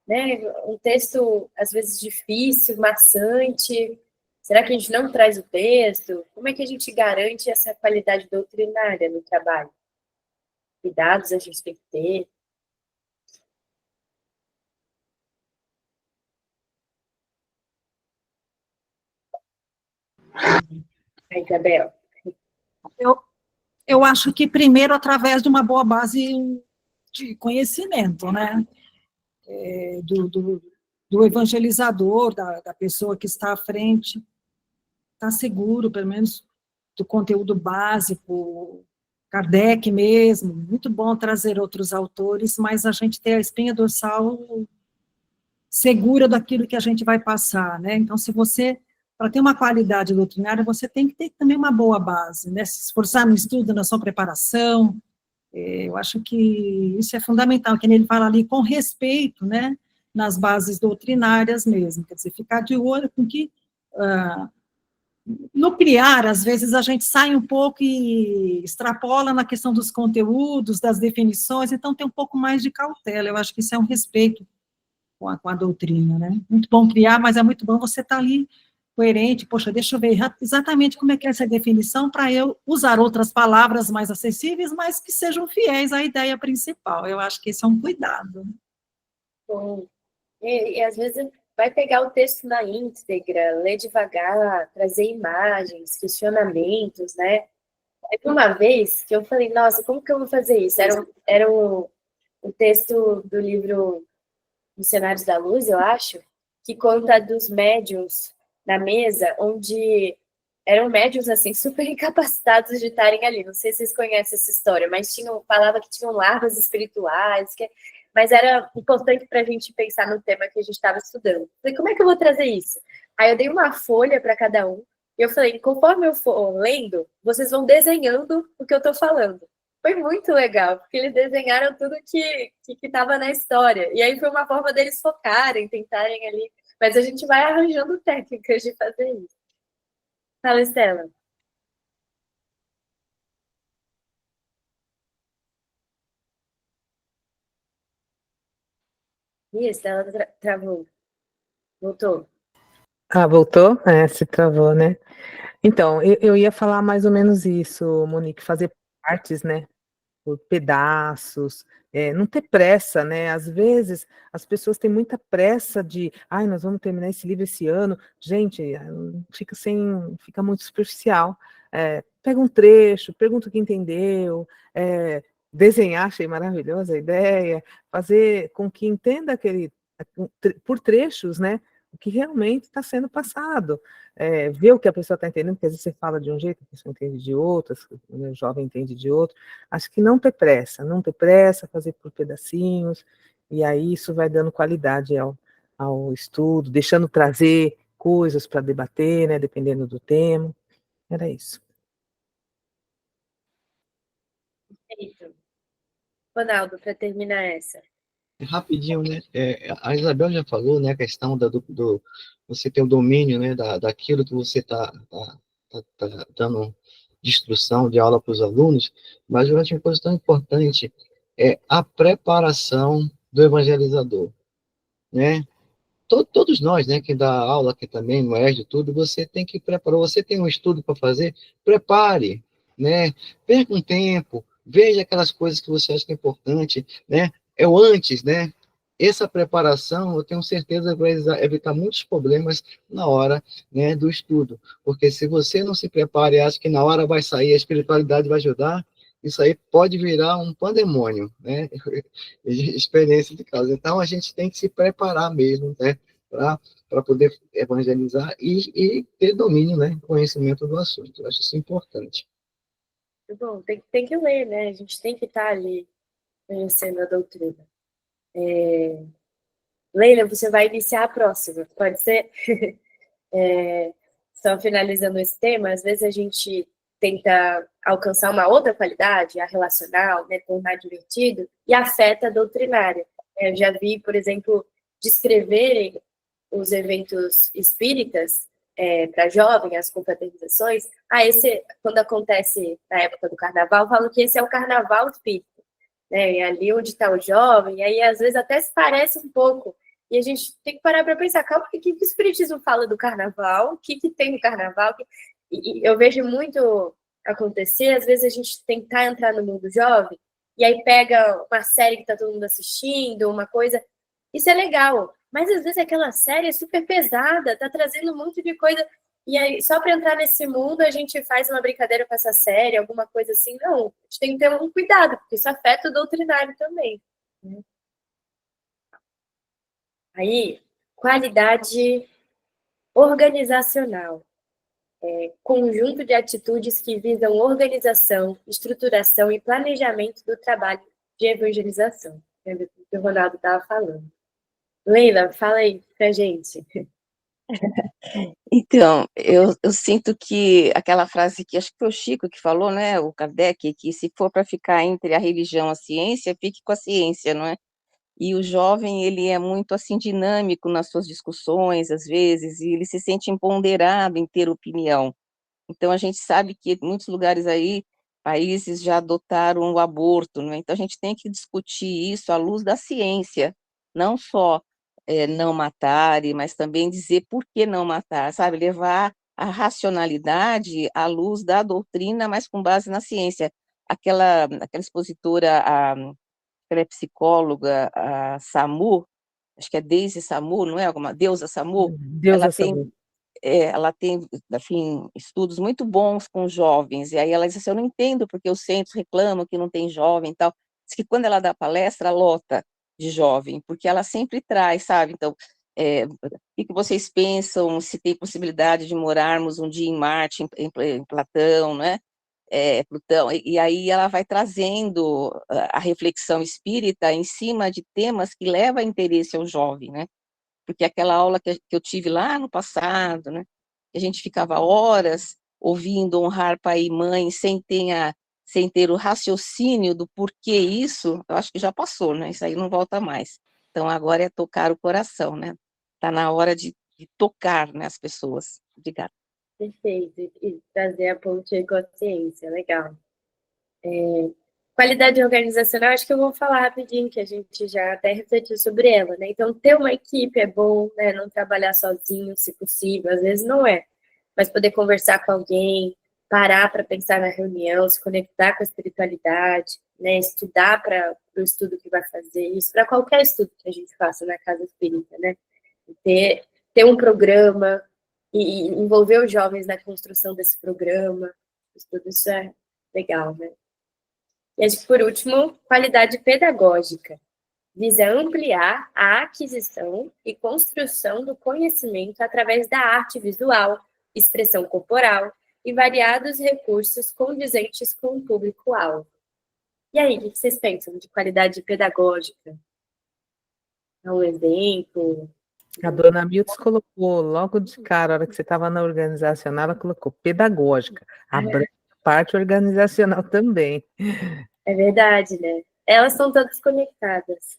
né, um texto, às vezes, difícil, maçante? Será que a gente não traz o texto? Como é que a gente garante essa qualidade doutrinária no trabalho? Cuidados a gente tem que ter. A Isabel. Eu acho que primeiro através de uma boa base de conhecimento, né? Do evangelizador, da pessoa que está à frente, está seguro, pelo menos, do conteúdo básico, Kardec mesmo, muito bom trazer outros autores, mas a gente tem a espinha dorsal segura daquilo que a gente vai passar, né? Então, para ter uma qualidade doutrinária, você tem que ter também uma boa base, né? Se esforçar no estudo, na sua preparação, eu acho que isso é fundamental, que ele fala ali com respeito, né? Nas bases doutrinárias mesmo, quer dizer, ficar de olho com que... no criar, às vezes, a gente sai um pouco e extrapola na questão dos conteúdos, das definições, então tem um pouco mais de cautela, eu acho que isso é um respeito com a doutrina, né? Muito bom criar, mas é muito bom você estar ali coerente, poxa, deixa eu ver exatamente como é que é essa definição para eu usar outras palavras mais acessíveis, mas que sejam fiéis à ideia principal, eu acho que esse é um cuidado. Bom, e às vezes vai pegar o texto na íntegra, ler devagar, trazer imagens, questionamentos, né? Aí, uma vez que eu falei, nossa, como que eu vou fazer isso? Era o texto do livro Missionários da Luz, eu acho, que conta dos médiuns na mesa, onde eram médiuns, assim, super incapacitados de estarem ali. Não sei se vocês conhecem essa história, mas falava que tinham larvas espirituais, mas era importante para a gente pensar no tema que a gente estava estudando. Falei, como é que eu vou trazer isso? Aí eu dei uma folha para cada um, e eu falei, conforme eu for lendo, vocês vão desenhando o que eu estou falando. Foi muito legal, porque eles desenharam tudo que estava na história. E aí foi uma forma deles focarem, tentarem ali. Mas a gente vai arranjando técnicas de fazer isso. Fala, Estela. Ih, Estela travou. Voltou. Ah, voltou? Se travou, né? Então, eu ia falar mais ou menos isso, Monique, fazer partes, né? Por pedaços, não ter pressa, né? Às vezes as pessoas têm muita pressa de, ai, nós vamos terminar esse livro esse ano. Gente, fica muito superficial. Pega um trecho, pergunta o que entendeu, desenhar, achei maravilhosa a ideia, fazer com que entenda por trechos, né? O que realmente está sendo passado, ver o que a pessoa está entendendo, porque às vezes você fala de um jeito, a pessoa entende de outro, o jovem entende de outro. Acho que não ter pressa, fazer por pedacinhos, e aí isso vai dando qualidade ao estudo, deixando trazer coisas para debater, né, dependendo do tema. Era isso. Perfeito. Ronaldo, para terminar essa. Rapidinho, né? A Isabel já falou, né? A questão do você ter o domínio, né? Daquilo que você está dando de instrução, de aula para os alunos, mas eu acho uma coisa tão importante é a preparação do evangelizador, né? Todos nós, né, que dá aula aqui também, no ERJ, tudo, você tem que preparar, você tem um estudo para fazer, prepare, né? Perca um tempo, veja aquelas coisas que você acha que é importante, né? É o antes, né? Essa preparação, eu tenho certeza, vai evitar muitos problemas na hora, né, do estudo, porque se você não se prepara e acha que na hora vai sair, a espiritualidade vai ajudar, isso aí pode virar um pandemônio, né? Experiência de causa. Então, a gente tem que se preparar mesmo, né? Para poder evangelizar e ter domínio, né? Conhecimento do assunto. Eu acho isso importante. Bom, tem que ler, né? A gente tem que estar ali conhecendo a doutrina. Leila, você vai iniciar a próxima, pode ser? só finalizando esse tema, às vezes a gente tenta alcançar uma outra qualidade, a relacional, né, tornar divertido, e afeta a doutrinária. Eu já vi, por exemplo, descreverem os eventos espíritas para jovens, as confraternizações. Quando acontece na época do carnaval, falam que esse é o carnaval espírita, né, é ali onde está o jovem, e aí às vezes até se parece um pouco. E a gente tem que parar para pensar, calma, o que o Espiritismo fala do carnaval? O que tem no carnaval? E eu vejo muito acontecer, às vezes a gente tentar entrar no mundo jovem, e aí pega uma série que está todo mundo assistindo, uma coisa, isso é legal, mas às vezes aquela série é super pesada, está trazendo um monte de coisa, e aí só para entrar nesse mundo a gente faz uma brincadeira com essa série, alguma coisa assim, não, a gente tem que ter um cuidado, porque isso afeta o doutrinário também, né? Aí, qualidade organizacional. Conjunto de atitudes que visam organização, estruturação e planejamento do trabalho de evangelização. É o que o Ronaldo estava falando. Leila, fala aí pra gente. Então, eu sinto que aquela frase que acho que foi o Chico que falou, né, o Kardec, que se for para ficar entre a religião e a ciência, fique com a ciência, não é? E o jovem, ele é muito, assim, dinâmico nas suas discussões, às vezes, e ele se sente empoderado em ter opinião. Então, a gente sabe que em muitos lugares aí, países já adotaram o aborto, né? Então, a gente tem que discutir isso à luz da ciência, não só não matar, mas também dizer por que não matar, sabe? Levar a racionalidade à luz da doutrina, mas com base na ciência. Aquela expositora, ela é psicóloga, a Samu, acho que é Daisy Samu, não é? Alguma deusa Samu? Deusa Samu. Ela tem, enfim, estudos muito bons com jovens, e aí ela diz assim, eu não entendo porque os centros reclamam que não tem jovem e tal. Diz que quando ela dá palestra, lota de jovem, porque ela sempre traz, sabe? Então, o que vocês pensam, se tem possibilidade de morarmos um dia em Marte, em Platão, né? Plutão, e aí ela vai trazendo a reflexão espírita em cima de temas que levam interesse ao jovem, né? Porque aquela aula que eu tive lá no passado, né? A gente ficava horas ouvindo honrar pai e mãe sem ter o raciocínio do porquê isso, eu acho que já passou, né? Isso aí não volta mais. Então agora é tocar o coração, né? Está na hora de tocar, né, as pessoas. Obrigada. Perfeito, e trazer a ponte com a ciência, legal. Qualidade organizacional, acho que eu vou falar rapidinho, que a gente já até refletiu sobre ela, né? Então, ter uma equipe é bom, né? Não trabalhar sozinho, se possível, às vezes não é, mas poder conversar com alguém, parar para pensar na reunião, se conectar com a espiritualidade, né? Estudar para o estudo que vai fazer, isso para qualquer estudo que a gente faça na casa espírita, né? Ter um programa, e envolver os jovens na construção desse programa, tudo isso é legal, né? E acho que, por último, qualidade pedagógica. Visa ampliar a aquisição e construção do conhecimento através da arte visual, expressão corporal e variados recursos condizentes com o público-alvo. E aí, o que vocês pensam de qualidade pedagógica? É um exemplo? A dona Miltz colocou logo de cara, a hora que você estava na organizacional, ela colocou pedagógica, a parte organizacional também. É verdade, né? Elas estão todas conectadas.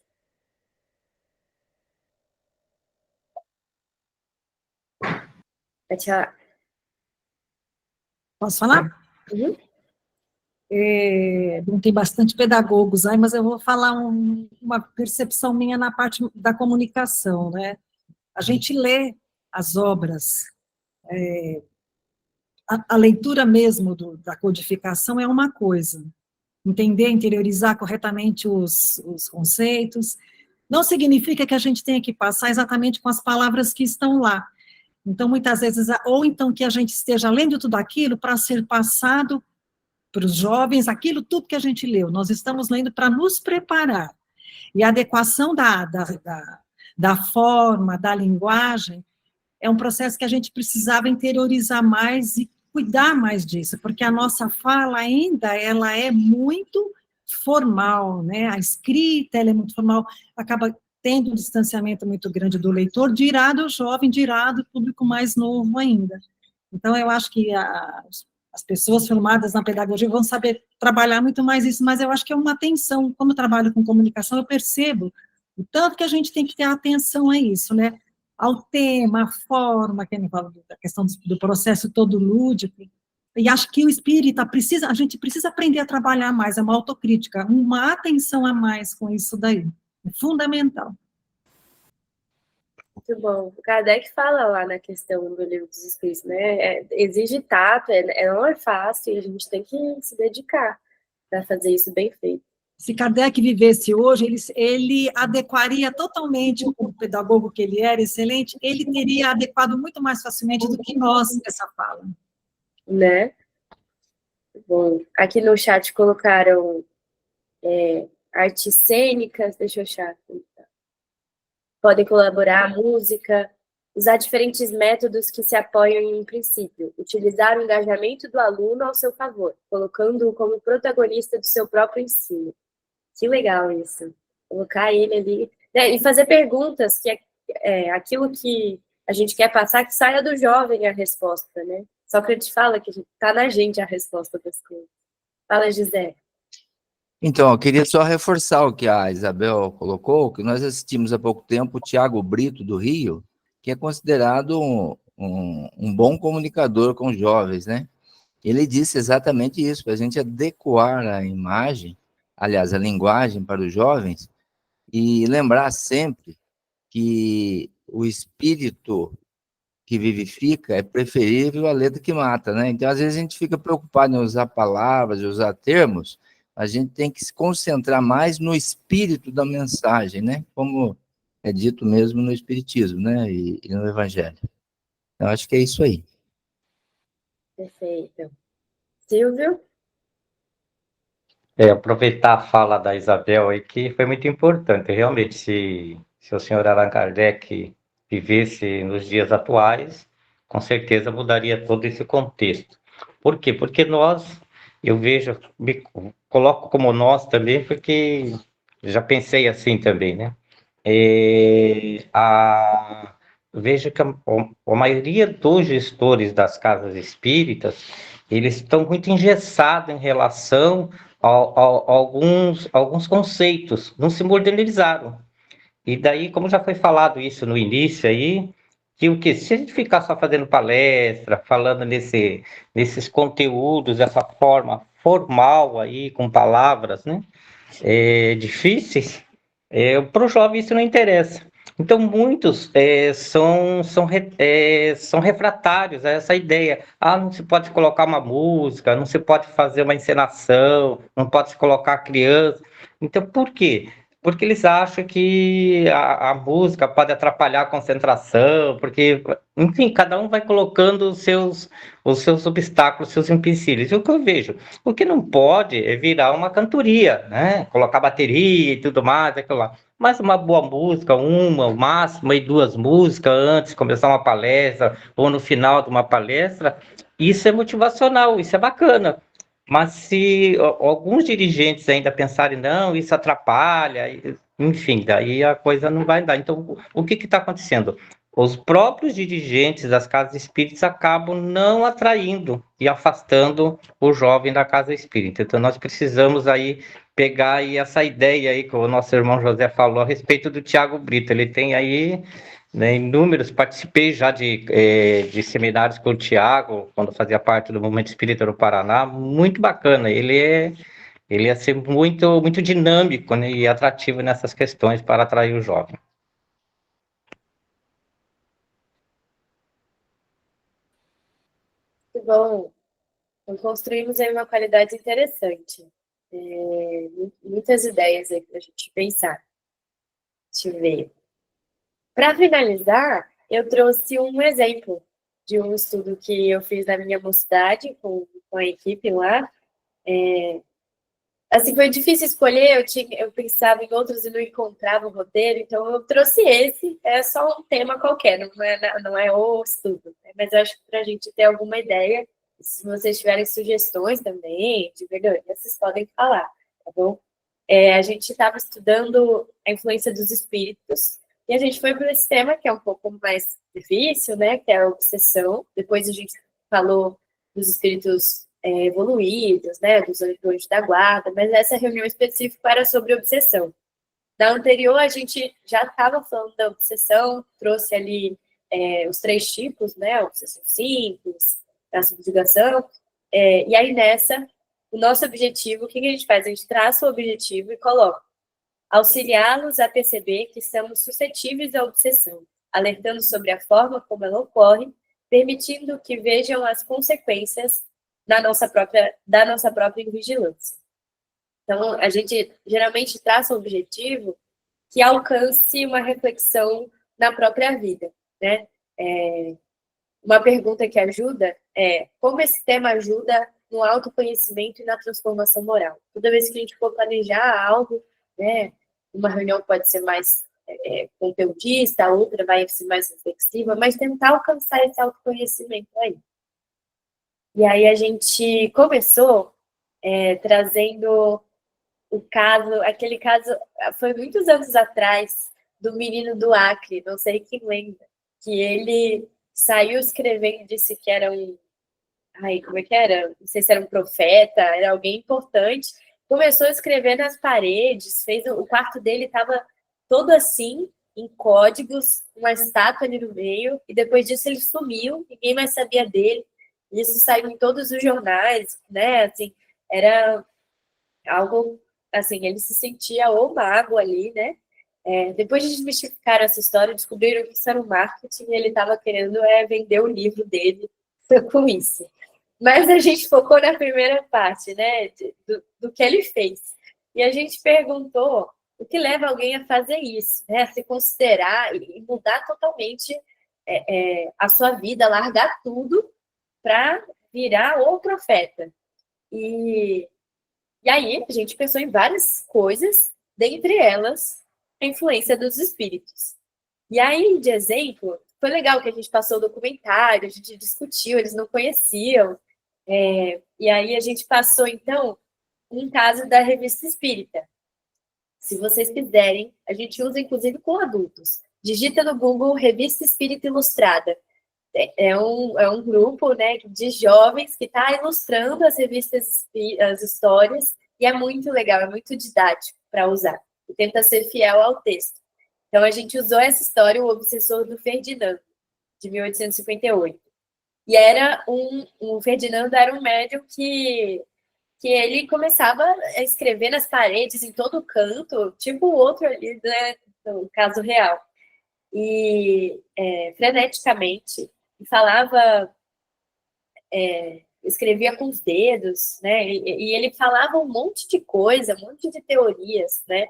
Tchau. Posso falar? Uhum. Não tem bastante pedagogos aí, mas eu vou falar uma percepção minha na parte da comunicação, né? A gente lê as obras, a leitura mesmo da codificação é uma coisa, entender, interiorizar corretamente os conceitos, não significa que a gente tenha que passar exatamente com as palavras que estão lá. Então, muitas vezes, ou então que a gente esteja lendo tudo aquilo para ser passado para os jovens, aquilo tudo que a gente leu, nós estamos lendo para nos preparar. E a adequação da forma, da linguagem, é um processo que a gente precisava interiorizar mais e cuidar mais disso, porque a nossa fala ainda, ela é muito formal, né? A escrita, ela é muito formal, acaba tendo um distanciamento muito grande do leitor, dirá do jovem, dirá do público mais novo ainda. Então, eu acho que as pessoas formadas na pedagogia vão saber trabalhar muito mais isso, mas eu acho que é uma atenção. Como eu trabalho com comunicação, eu percebo o tanto que a gente tem que ter atenção a isso, né? Ao tema, à forma, que ele fala da questão do processo todo lúdico. E acho que o espírita a gente precisa aprender a trabalhar mais, é uma autocrítica, uma atenção a mais com isso daí. É fundamental. Muito bom. O Kardec fala lá na questão do Livro dos Espíritos, né? Exige tato, não é fácil, e a gente tem que se dedicar para fazer isso bem feito. Se Kardec vivesse hoje, ele adequaria totalmente, como pedagogo que ele era, excelente, ele teria adequado muito mais facilmente do que nós essa fala. Né? Bom, aqui no chat colocaram artes cênicas, deixa eu achar. Podem colaborar, música, usar diferentes métodos que se apoiam em princípio, utilizar o engajamento do aluno ao seu favor, colocando-o como protagonista do seu próprio ensino. Que legal isso. Colocar ele ali, né, e fazer perguntas, que aquilo que a gente quer passar, que saia do jovem a resposta, né? Sócrates fala que está na gente a resposta das coisas. Fala, José. Então, eu queria só reforçar o que a Isabel colocou, que nós assistimos há pouco tempo o Tiago Brito, do Rio, que é considerado um bom comunicador com os jovens, né? Ele disse exatamente isso, para a gente adequar a imagem, aliás, a linguagem para os jovens, e lembrar sempre que o espírito que vivifica é preferível à letra que mata, né? Então, às vezes, a gente fica preocupado em usar palavras, usar termos, a gente tem que se concentrar mais no espírito da mensagem, né? Como é dito mesmo no Espiritismo, né? E no Evangelho. Eu acho que é isso aí. Perfeito. Silvio? Aproveitar a fala da Isabel aí, que foi muito importante. Realmente, se o senhor Allan Kardec vivesse nos dias atuais, com certeza mudaria todo esse contexto. Por quê? Porque eu vejo, me coloco como nós também, porque já pensei assim também, né? Vejo que a maioria dos gestores das casas espíritas, eles estão muito engessados em relação a alguns conceitos, não se modernizaram. E daí, como já foi falado isso no início aí, que se a gente ficar só fazendo palestra, falando nesses conteúdos, dessa forma formal aí, com palavras, né, difíceis, para o jovem isso não interessa. Então, muitos são refratários a essa ideia. Não se pode colocar uma música, não se pode fazer uma encenação, não pode se colocar criança. Então, por quê? Porque eles acham que a música pode atrapalhar a concentração, porque, enfim, cada um vai colocando os seus obstáculos, seus empecilhos. E o que eu vejo? O que não pode é virar uma cantoria, né? Colocar bateria e tudo mais, aquilo lá. Mas uma boa música, uma, o máximo, e 2 músicas antes de começar uma palestra, ou no final de uma palestra, isso é motivacional, isso é bacana. Mas se alguns dirigentes ainda pensarem, não, isso atrapalha, enfim, daí a coisa não vai dar. Então, o que está acontecendo? Os próprios dirigentes das casas espíritas acabam não atraindo e afastando o jovem da casa espírita. Então, nós precisamos aí pegar aí essa ideia aí que o nosso irmão José falou a respeito do Tiago Brito. Ele tem aí, né, inúmeros, participei já de seminários com o Tiago, quando fazia parte do Movimento Espírita do Paraná, muito bacana. Ele ia ser muito, muito dinâmico, né, e atrativo nessas questões para atrair o jovem. Muito bom. Então, construímos aí uma qualidade interessante. Muitas ideias aí para a gente pensar. Deixa eu ver. Para finalizar, eu trouxe um exemplo de um estudo que eu fiz na minha mocidade com a equipe lá. Assim, foi difícil escolher, eu pensava em outros e não encontrava o roteiro, então eu trouxe esse, é só um tema qualquer, não é o estudo, né? Mas eu acho que para a gente ter alguma ideia, se vocês tiverem sugestões também, de melhoria, vocês podem falar, tá bom? A gente estava estudando a influência dos espíritos, e a gente foi para esse tema que é um pouco mais difícil, né, que é a obsessão. Depois a gente falou dos espíritos evoluídos, né, dos anjos da guarda, mas essa reunião específica era sobre obsessão. Da anterior, a gente já estava falando da obsessão, trouxe ali os 3 tipos, né, obsessão simples, a subjugação, e aí nessa, o nosso objetivo, o que a gente faz? A gente traça o objetivo e coloca: auxiliá-los a perceber que estamos suscetíveis à obsessão, alertando sobre a forma como ela ocorre, permitindo que vejam as consequências da nossa própria vigilância. Então, a gente geralmente traça um objetivo que alcance uma reflexão na própria vida, né? Uma pergunta que ajuda é: como esse tema ajuda no autoconhecimento e na transformação moral? Toda vez que a gente for planejar algo, né, uma reunião pode ser mais conteudista, a outra vai ser mais reflexiva, mas tentar alcançar esse autoconhecimento aí. E aí a gente começou trazendo aquele caso, foi muitos anos atrás, do menino do Acre, não sei quem lembra, que ele saiu escrevendo, disse que era como é que era? Não sei se era um profeta, era alguém importante, começou a escrever nas paredes, o quarto dele estava todo assim, em códigos, uma estátua ali no meio, e depois disso ele sumiu, ninguém mais sabia dele, isso saiu em todos os jornais, né, assim, era algo, assim, ele se sentia o mago ali, né, depois de desmistificar essa história, descobriram que isso era um marketing e ele estava querendo vender o livro dele com isso. Mas a gente focou na primeira parte, né, do que ele fez. E a gente perguntou o que leva alguém a fazer isso, né, a se considerar e mudar totalmente a sua vida, largar tudo para virar o profeta. E aí a gente pensou em várias coisas, dentre elas a influência dos espíritos. E aí, de exemplo, foi legal que a gente passou o documentário, a gente discutiu, eles não conheciam, e aí a gente passou, então, um caso da Revista Espírita. Se vocês quiserem, a gente usa, inclusive, com adultos. Digita no Google Revista Espírita Ilustrada. É um grupo, né, de jovens que está ilustrando as revistas, as histórias, e é muito legal, é muito didático para usar. E tenta ser fiel ao texto. Então, a gente usou essa história, O Obsessor do Ferdinando, de 1858. E o Ferdinando era um médium que ele começava a escrever nas paredes, em todo canto, tipo o outro ali, né, no caso real. E freneticamente, falava, escrevia com os dedos, né, e ele falava um monte de coisa, um monte de teorias, né.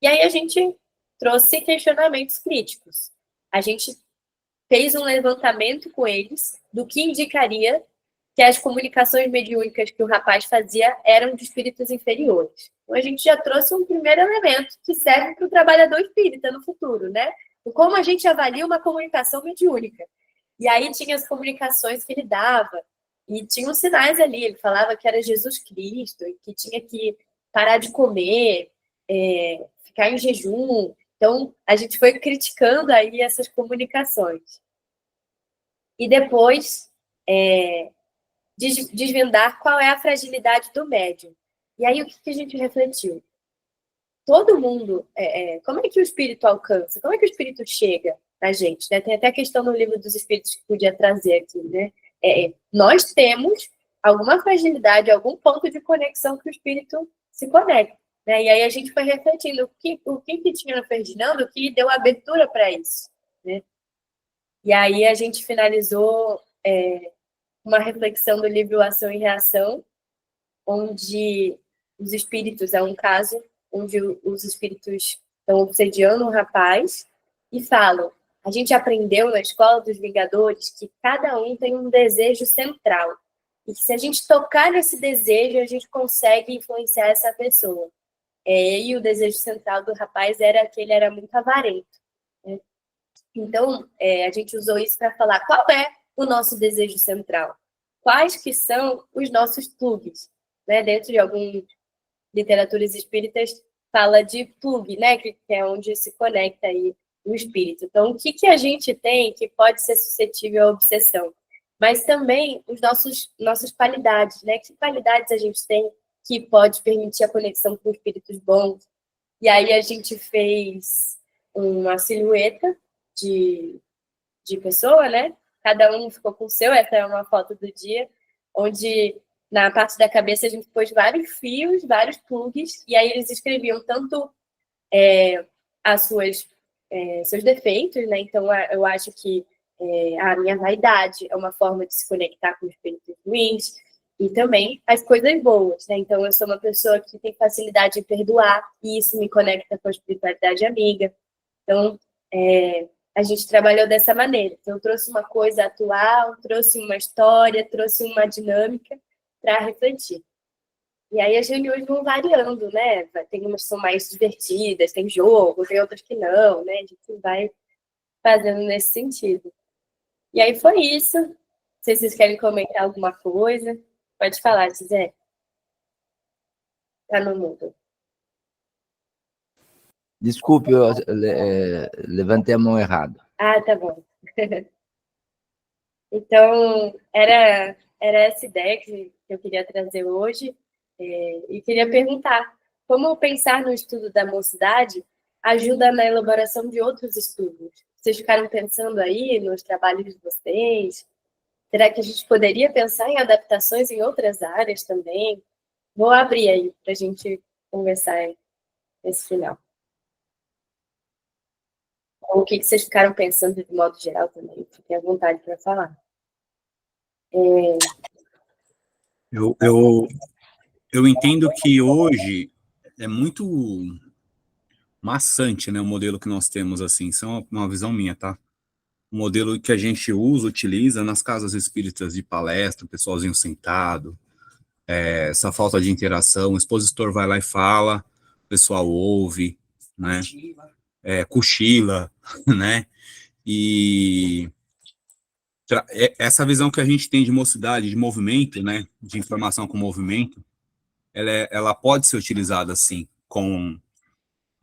E aí a gente trouxe questionamentos críticos. A gente fez um levantamento com eles do que indicaria que as comunicações mediúnicas que o rapaz fazia eram de espíritos inferiores. Então, a gente já trouxe um primeiro elemento que serve para o trabalhador espírita no futuro, né? Como a gente avalia uma comunicação mediúnica. E aí tinha as comunicações que ele dava, e tinha os sinais ali, ele falava que era Jesus Cristo, e que tinha que parar de comer, ficar em jejum. Então, a gente foi criticando aí essas comunicações. E depois, desvendar qual é a fragilidade do médium. E aí, o que a gente refletiu? Todo mundo, como é que o espírito alcança? Como é que o espírito chega na gente? Né? Tem até a questão no livro dos espíritos que podia trazer aqui, né? Nós temos alguma fragilidade, algum ponto de conexão que o espírito se conecta. Né? E aí a gente foi refletindo o que tinha no Ferdinando que deu abertura para isso. Né? E aí a gente finalizou uma reflexão do livro Ação e Reação, onde os espíritos, é um caso onde os espíritos estão obsediando um rapaz e falam: a gente aprendeu na Escola dos Vingadores que cada um tem um desejo central. E que se a gente tocar nesse desejo, a gente consegue influenciar essa pessoa. E o desejo central do rapaz era que ele era muito avarento. Né? Então, a gente usou isso para falar qual é o nosso desejo central. Quais que são os nossos plugs. Né? Dentro de algumas literaturas espíritas, fala de plug, né? Que é onde se conecta aí o espírito. Então, o que a gente tem que pode ser suscetível à obsessão? mas também os nossas qualidades, né? Que qualidades a gente tem que pode permitir a conexão com espíritos bons. E aí a gente fez uma silhueta de pessoa, né? Cada um ficou com o seu, essa é uma foto do dia, onde na parte da cabeça a gente pôs vários fios, vários plugs, e aí eles escreviam tanto seus defeitos, né? Então eu acho que a minha vaidade é uma forma de se conectar com os espíritos ruins, e também as coisas boas, né? Então eu sou uma pessoa que tem facilidade em perdoar, e isso me conecta com a espiritualidade amiga. Então, a gente trabalhou dessa maneira. Então, eu trouxe uma coisa atual, trouxe uma história, trouxe uma dinâmica para refletir. E aí as reuniões vão variando, né? Tem umas que são mais divertidas, tem jogo, tem outras que não, né? A gente vai fazendo nesse sentido. E aí foi isso. Não sei se vocês querem comentar alguma coisa. Pode falar, Zé. Tá no mundo. Desculpe, eu levantei a mão errado. Ah, tá bom. Então, era essa ideia que eu queria trazer hoje, e queria perguntar, como pensar no estudo da mocidade ajuda na elaboração de outros estudos? Vocês ficaram pensando aí nos trabalhos de vocês? Será que a gente poderia pensar em adaptações em outras áreas também? Vou abrir aí para a gente conversar nesse final. Ou o que vocês ficaram pensando de modo geral também? Fiquem à vontade para falar. Eu entendo que hoje é muito maçante, né, o modelo que nós temos, assim, isso é uma visão minha, tá? O modelo que a gente utiliza nas casas espíritas de palestra, o pessoalzinho sentado, essa falta de interação, o expositor vai lá e fala, o pessoal ouve, né? Cochila, né? E essa visão que a gente tem de mocidade, de movimento, né? De informação com movimento, ela pode ser utilizada, assim,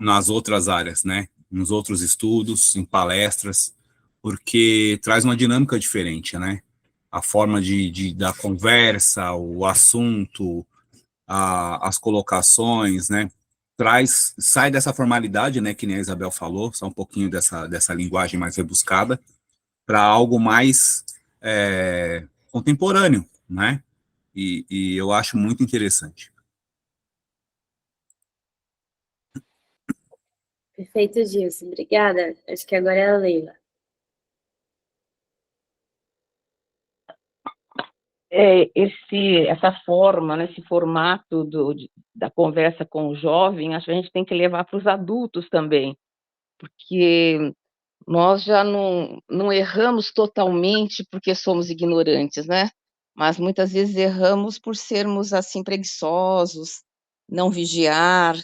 nas outras áreas, né? Nos outros estudos, em palestras, porque traz uma dinâmica diferente, né? A forma da conversa, o assunto, as colocações, né? Sai dessa formalidade, né? Que nem a Isabel falou, só um pouquinho dessa linguagem mais rebuscada, para algo mais contemporâneo, né? E eu acho muito interessante. Perfeito, Gilson. Obrigada. Acho que agora é a Leila. Essa forma, né, esse formato da conversa com o jovem, acho que a gente tem que levar para os adultos também, porque nós já não erramos totalmente porque somos ignorantes, né? Mas muitas vezes erramos por sermos assim preguiçosos, não vigiar,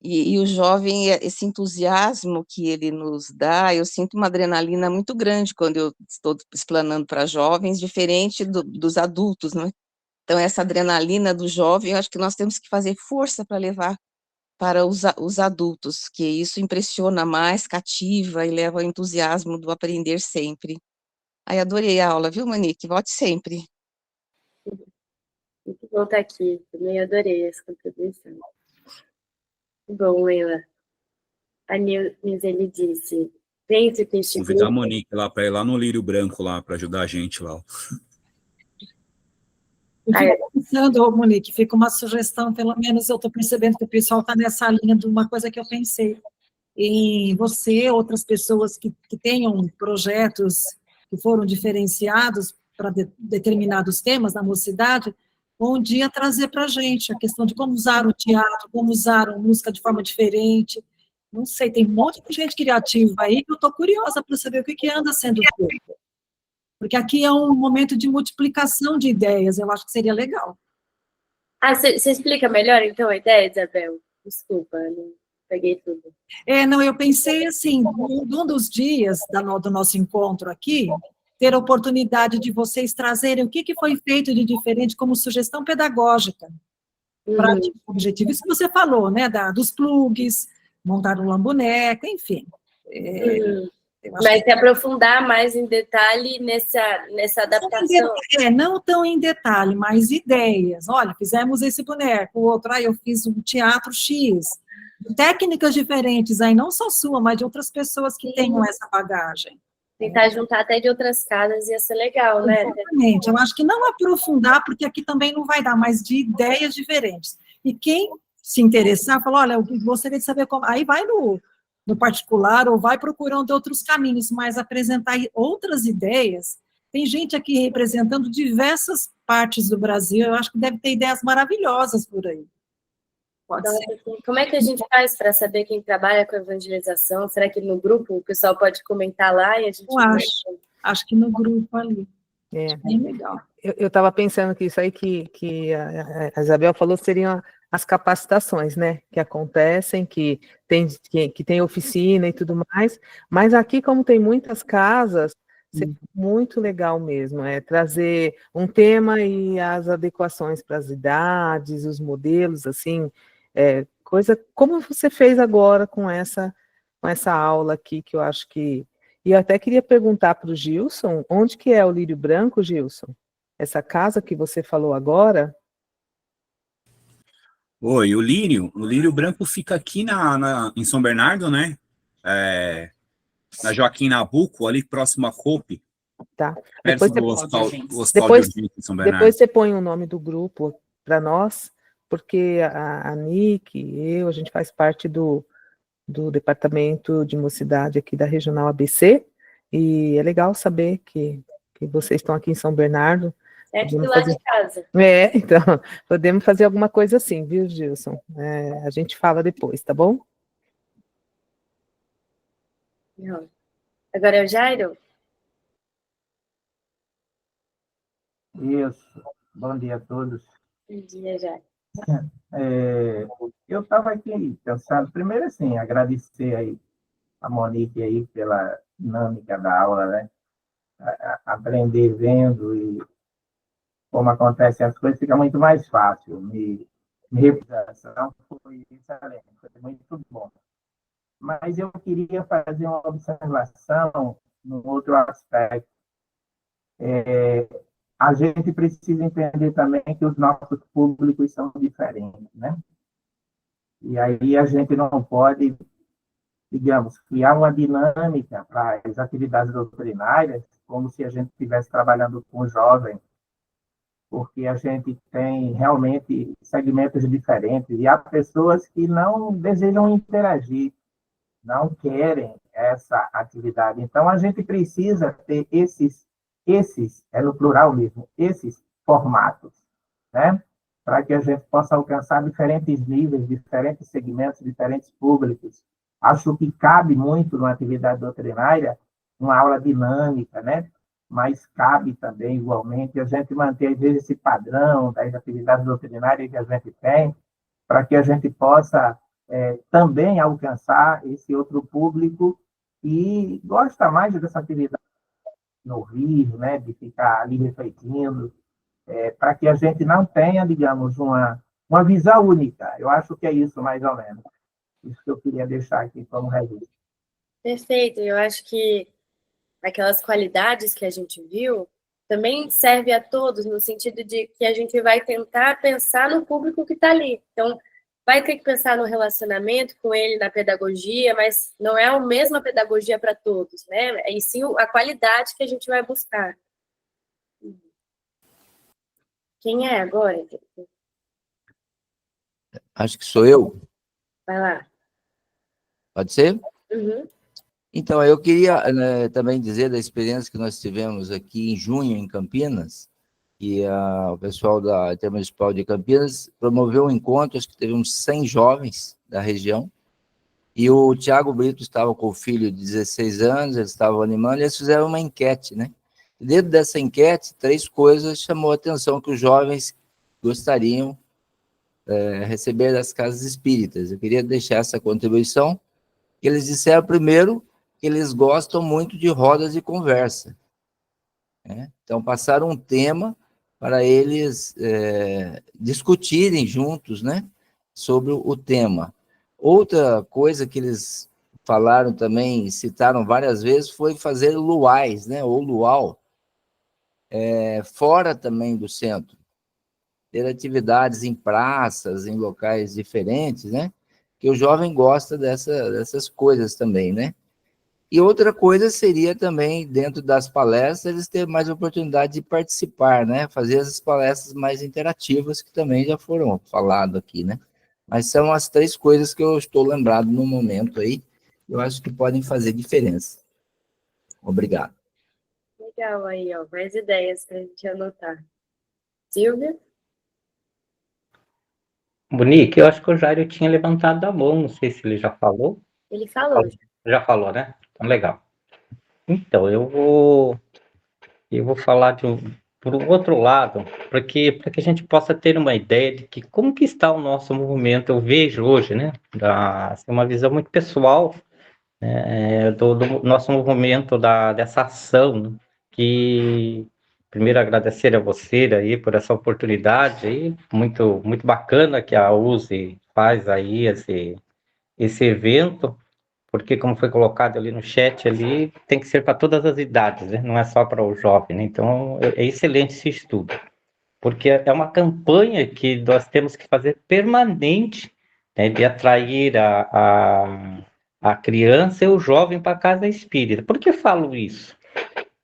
e o jovem, esse entusiasmo que ele nos dá, eu sinto uma adrenalina muito grande quando eu estou explanando para jovens, diferente dos adultos, né? Então, essa adrenalina do jovem, eu acho que nós temos que fazer força para levar para os adultos, que isso impressiona mais, cativa e leva ao entusiasmo do aprender sempre. Ai, adorei a aula, viu, Monique? Volte sempre. Muito bom estar aqui. Também adorei essa contribuição. Bom, Leila. A Nilzeli disse, penso que este Convidar a grupo... Monique lá para ir lá no Lírio Branco lá para ajudar a gente lá. Eu fico pensando, Monique, fica uma sugestão, pelo menos eu estou percebendo que o pessoal está nessa linha de uma coisa que eu pensei. Em você, outras pessoas que tenham projetos que foram diferenciados para determinados temas na mocidade, um dia trazer para a gente a questão de como usar o teatro, como usar a música de forma diferente. Não sei, tem um monte de gente criativa aí que eu estou curiosa para saber o que anda sendo feito. Porque aqui é um momento de multiplicação de ideias, eu acho que seria legal. Você explica melhor, então, a ideia, Isabel? Desculpa, não peguei tudo. Não, eu pensei assim, num dos dias do nosso encontro aqui, ter a oportunidade de vocês trazerem o que foi feito de diferente como sugestão pedagógica para o objetivo. Isso que você falou, né, dos plugs, montar um lamboneco, enfim. Mas se aprofundar mais em detalhe nessa adaptação. Não tão em detalhe, mas ideias. Olha, fizemos esse boneco, o outro, eu fiz um teatro X. Técnicas diferentes, aí não só sua, mas de outras pessoas que tenham essa bagagem. Tentar juntar até de outras casas ia ser legal, né? Exatamente. Eu acho que não aprofundar, porque aqui também não vai dar, mas de ideias diferentes. E quem se interessar, fala, olha, eu gostaria de saber como... Aí vai no particular, ou vai procurando outros caminhos, mas apresentar outras ideias. Tem gente aqui representando diversas partes do Brasil, eu acho que deve ter ideias maravilhosas por aí. Pode ser. Como é que a gente faz para saber quem trabalha com evangelização? Será que no grupo o pessoal pode comentar lá e a gente... Acho que no grupo ali. É bem legal. Eu estava pensando que isso aí que a Isabel falou seriam as capacitações, né, que acontecem, que tem oficina e tudo mais, mas aqui, como tem muitas casas, seria muito legal mesmo, trazer um tema e as adequações para as idades, os modelos, assim, coisa como você fez agora com essa aula aqui, que eu acho que... E eu até queria perguntar para o Gilson, onde que é o Lírio Branco, Gilson? Essa casa que você falou agora? Oi, o Lírio Branco fica aqui em São Bernardo, né? Na Joaquim Nabuco, ali próximo à COPE. Tá. Perto do Hospital de Urgência em São Bernardo. Depois você põe o nome do grupo para nós, porque a Nick, a gente faz parte do Departamento de Mocidade aqui da Regional ABC, e é legal saber que vocês estão aqui em São Bernardo. Aqui do lado de casa. Então, podemos fazer alguma coisa assim, viu, Gilson? A gente fala depois, tá bom? Agora é o Jairo? Isso. Bom dia a todos. Bom dia, Jairo. Eu estava aqui pensando, primeiro assim, agradecer aí a Monique aí pela dinâmica da aula, né? Aprender vendo e como acontecem as coisas fica muito mais fácil. Minha representação foi excelente, foi muito bom. Mas eu queria fazer uma observação num outro aspecto. A gente precisa entender também que os nossos públicos são diferentes, né? E aí a gente não pode, digamos, criar uma dinâmica para as atividades doutrinárias como se a gente estivesse trabalhando com jovens, porque a gente tem realmente segmentos diferentes e há pessoas que não desejam interagir, não querem essa atividade. Então, a gente precisa ter esses no plural mesmo, esses formatos, né? Para que a gente possa alcançar diferentes níveis, diferentes segmentos, diferentes públicos. Acho que cabe muito numa atividade doutrinária uma aula dinâmica, né? Mas cabe também, igualmente, a gente manter, às vezes, esse padrão das atividades doutrinárias que a gente tem, para que a gente possa também alcançar esse outro público que gosta mais dessa atividade no ouvir, né? De ficar ali refletindo, para que a gente não tenha, digamos, uma visão única. Eu acho que é isso, mais ou menos. Isso que eu queria deixar aqui como registro. Perfeito. Eu acho que aquelas qualidades que a gente viu também serve a todos, no sentido de que a gente vai tentar pensar no público que está ali. Então, vai ter que pensar no relacionamento com ele, na pedagogia, mas não é a mesma pedagogia para todos, né? E sim a qualidade que a gente vai buscar. Quem é agora? Acho que sou eu. Vai lá. Pode ser? Uhum. Então, eu queria também dizer da experiência que nós tivemos aqui em junho, em Campinas, e o pessoal da Intermunicipal de Campinas promoveu um encontro, acho que teve uns 100 jovens da região, e o Tiago Brito estava com o filho de 16 anos, eles estavam animando, e eles fizeram uma enquete, né? E dentro dessa enquete, 3 coisas chamou a atenção que os jovens gostariam receber das casas espíritas. Eu queria deixar essa contribuição. Eles disseram, primeiro, que eles gostam muito de rodas de conversa, né? Então, passaram um tema para eles discutirem juntos, né, sobre o tema. Outra coisa que eles falaram também, citaram várias vezes, foi fazer luais, né, ou luau, fora também do centro. Ter atividades em praças, em locais diferentes, né, que o jovem gosta dessas coisas também, né. E outra coisa seria também, dentro das palestras, eles terem mais oportunidade de participar, né, fazer essas palestras mais interativas, que também já foram faladas aqui, né. Mas são as 3 coisas que eu estou lembrado no momento aí, eu acho que podem fazer diferença. Obrigado. Legal aí, ó, mais ideias para a gente anotar. Silvia? Monique, eu acho que o Jairo tinha levantado a mão, não sei se ele já falou. Ele falou. Já falou, né? Então, legal. Então, eu vou falar por um outro lado, para que a gente possa ter uma ideia de que como que está o nosso movimento. Eu vejo hoje, né, uma visão muito pessoal, né, do nosso movimento, dessa ação, né, que primeiro agradecer a você aí por essa oportunidade aí, muito, muito bacana que a USE faz aí esse evento, porque como foi colocado ali no chat ali, tem que ser para todas as idades, né? Não é só para o jovem, né? Então é excelente esse estudo, porque é uma campanha que nós temos que fazer permanente, né, de atrair a criança e o jovem para a casa espírita. Por que falo isso?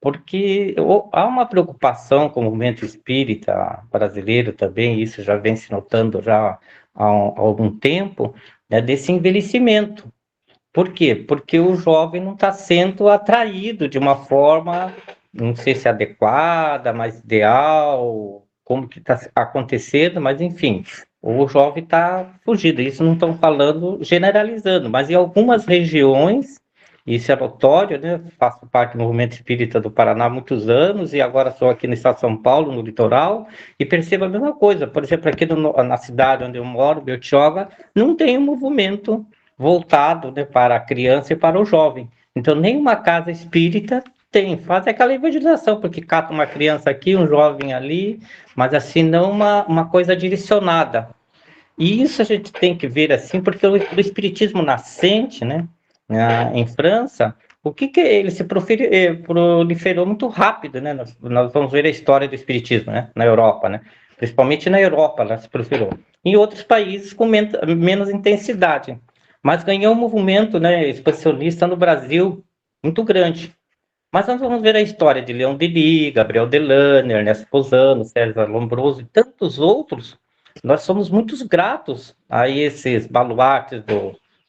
Porque há uma preocupação com o movimento espírita brasileiro também, isso já vem se notando já há algum tempo, né, desse envelhecimento. Por quê? Porque o jovem não está sendo atraído de uma forma, não sei se adequada, mais ideal, como que está acontecendo, mas enfim, o jovem está fugido. Isso não estão falando, generalizando, mas em algumas regiões, isso é notório, né? Faço parte do movimento espírita do Paraná há muitos anos e agora estou aqui no estado de São Paulo, no litoral, e percebo a mesma coisa. Por exemplo, aqui na cidade onde eu moro, Bertioga, não tem um movimento voltado, né, para a criança e para o jovem. Então, nenhuma casa espírita faz aquela evangelização, porque cata uma criança aqui, um jovem ali, mas assim, não uma coisa direcionada. E isso a gente tem que ver assim, porque o espiritismo nascente, né, em França, o que ele se proliferou muito rápido, né? Nós vamos ver a história do espiritismo, né, na Europa, né? Principalmente na Europa, ela se proliferou. Em outros países com menos intensidade, mas ganhou um movimento, né, expansionista no Brasil muito grande. Mas nós vamos ver a história de Leon Denis, Gabriel Delane, Ernesto Posano, César Lombroso e tantos outros. Nós somos muito gratos a esses baluartes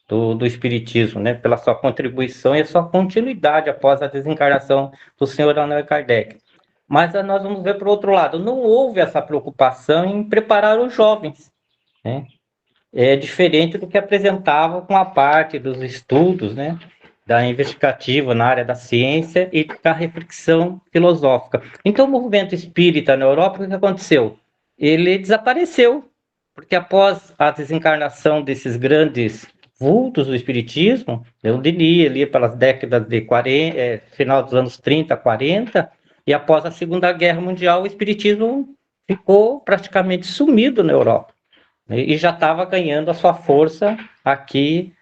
do espiritismo, né, pela sua contribuição e a sua continuidade após a desencarnação do senhor Allan Kardec. Mas nós vamos ver por outro lado, não houve essa preocupação em preparar os jovens, né? É diferente do que apresentava com a parte dos estudos, né, da investigativa na área da ciência e da reflexão filosófica. Então, o movimento espírita na Europa, o que aconteceu? Ele desapareceu, porque após a desencarnação desses grandes vultos do espiritismo, Leon Denis, ali pelas décadas de 40, final dos anos 30, 40, e após a Segunda Guerra Mundial, o espiritismo ficou praticamente sumido na Europa, né, e já estava ganhando a sua força aqui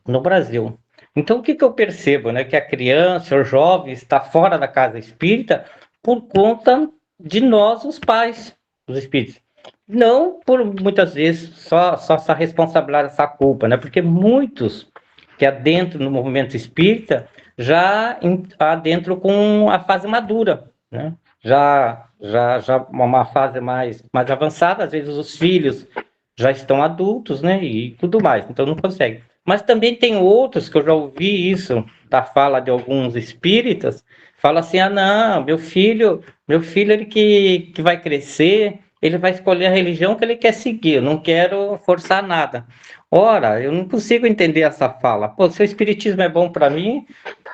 no Brasil. Então, o que eu percebo, né? Que a criança, o jovem, está fora da casa espírita por conta de nós, os pais, os espíritos. Não por, muitas vezes, só responsabilizar essa culpa, né? Porque muitos que adentram no movimento espírita já adentram com a fase madura, né? Já uma fase mais avançada, às vezes os filhos já estão adultos, né? E tudo mais, então não consegue. Mas também tem outros, que eu já ouvi isso da fala de alguns espíritas, fala assim, não, meu filho ele que vai crescer, ele vai escolher a religião que ele quer seguir, eu não quero forçar nada. Ora, eu não consigo entender essa fala. Pô, se o espiritismo é bom para mim,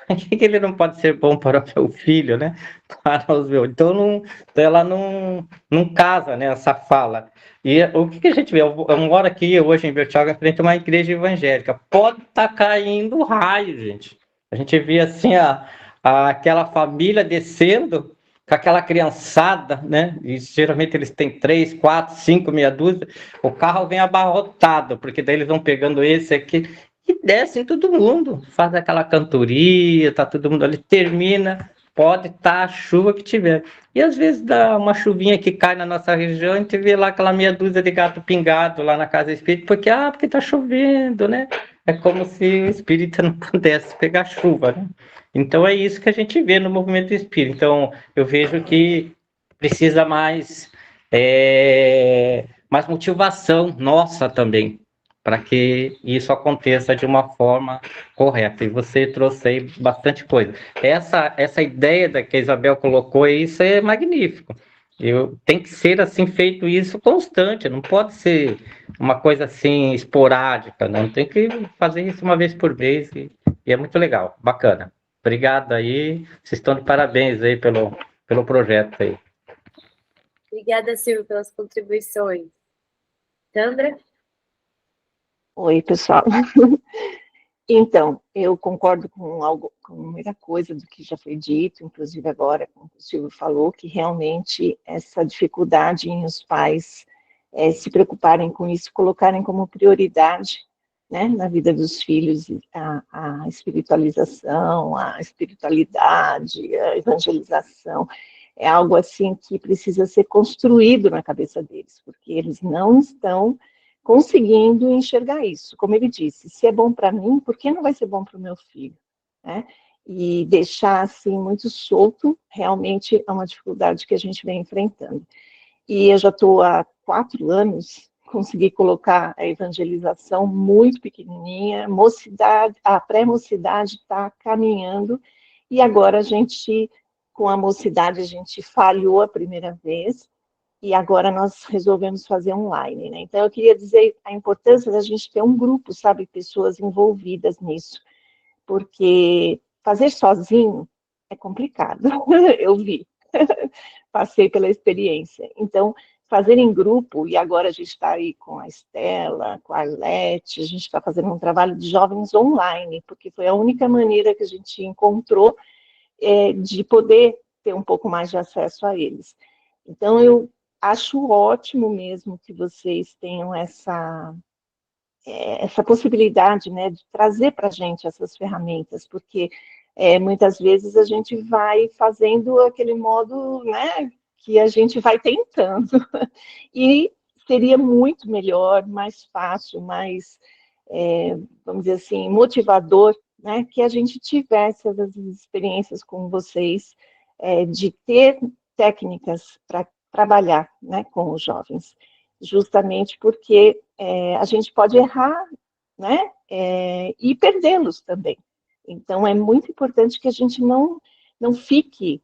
por que ele não pode ser bom para o meu filho, né? Para os meus. Então, ela não casa, né, essa fala. E o que a gente vê? Eu moro aqui hoje em Bertioga, frente a uma igreja evangélica. Pode estar caindo raio, gente. A gente vê assim aquela família descendo com aquela criançada, né? E geralmente eles têm 3, 4, 5, meia dúzia. O carro vem abarrotado, porque daí eles vão pegando esse aqui. e desce em todo mundo, faz aquela cantoria, tá todo mundo ali, termina, pode estar a chuva que tiver. E às vezes dá uma chuvinha que cai na nossa região, a gente vê lá aquela meia dúzia de gato pingado lá na casa espírita, porque tá chovendo, né? É como se o espírita não pudesse pegar chuva, né? Então é isso que a gente vê no movimento espírita. Então eu vejo que precisa mais motivação nossa também, para que isso aconteça de uma forma correta. E você trouxe aí bastante coisa. Essa ideia que a Isabel colocou, isso é magnífico. Tem que ser assim, feito isso constante, não pode ser uma coisa assim esporádica, não. Tem que fazer isso uma vez por mês e é muito legal, bacana. Obrigado aí, vocês estão de parabéns aí pelo projeto aí. Obrigada, Silvio, pelas contribuições. Sandra? Oi, pessoal. Então, eu concordo com muita coisa do que já foi dito, inclusive agora, como o Silvio falou, que realmente essa dificuldade em os pais se preocuparem com isso, colocarem como prioridade, né, na vida dos filhos a espiritualização, a espiritualidade, a evangelização, é algo assim que precisa ser construído na cabeça deles, porque eles não estão conseguindo enxergar isso. Como ele disse, se é bom para mim, por que não vai ser bom para o meu filho? Né? E deixar assim muito solto, realmente é uma dificuldade que a gente vem enfrentando. E eu já estou há 4 anos, consegui colocar a evangelização muito pequenininha, a pré-mocidade está caminhando, e agora a gente, com a mocidade, a gente falhou a primeira vez, e agora nós resolvemos fazer online, né? Então, eu queria dizer a importância da gente ter um grupo, sabe, pessoas envolvidas nisso, porque fazer sozinho é complicado, eu vi, passei pela experiência. Então, fazer em grupo, e agora a gente está aí com a Estela, com a Arlete, a gente está fazendo um trabalho de jovens online, porque foi a única maneira que a gente encontrou de poder ter um pouco mais de acesso a eles. Então, eu acho ótimo mesmo que vocês tenham essa possibilidade, né, de trazer para a gente essas ferramentas, porque muitas vezes a gente vai fazendo aquele modo, né, que a gente vai tentando, e seria muito melhor, mais fácil, mais, vamos dizer assim, motivador, né, que a gente tivesse essas experiências com vocês, de ter técnicas para trabalhar, né, com os jovens, justamente porque a gente pode errar, né, e perdê-los também. Então, é muito importante que a gente não fique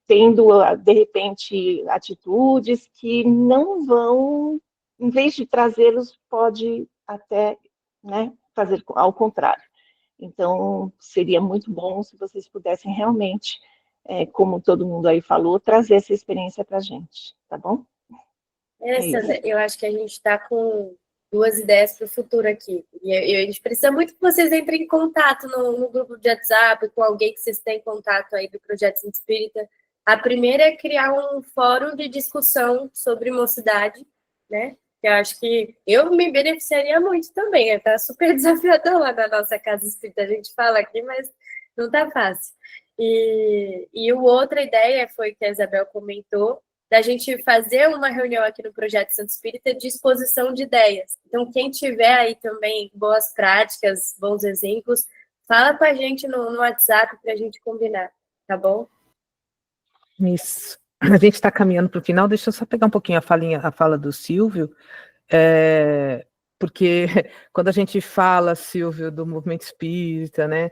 tendo, de repente, atitudes que não vão, em vez de trazê-los, pode até, né, fazer ao contrário. Então, seria muito bom se vocês pudessem realmente, como todo mundo aí falou, trazer essa experiência para a gente, tá bom? Sandra, eu acho que a gente está com 2 ideias para o futuro aqui. E a gente precisa muito que vocês entrem em contato no grupo de WhatsApp, com alguém que vocês têm contato aí do Projeto Centro Espírita. A primeira é criar um fórum de discussão sobre mocidade, né? Eu acho que eu me beneficiaria muito também. Está super desafiador lá na nossa casa espírita. A gente fala aqui, mas não está fácil. E outra ideia foi que a Isabel comentou, da gente fazer uma reunião aqui no Projeto Centro Espírita de exposição de ideias. Então, quem tiver aí também boas práticas, bons exemplos, fala com a gente no WhatsApp para a gente combinar, tá bom? Isso. A gente está caminhando para o final, deixa eu só pegar um pouquinho a fala do Silvio, porque quando a gente fala, Silvio, do movimento espírita, né,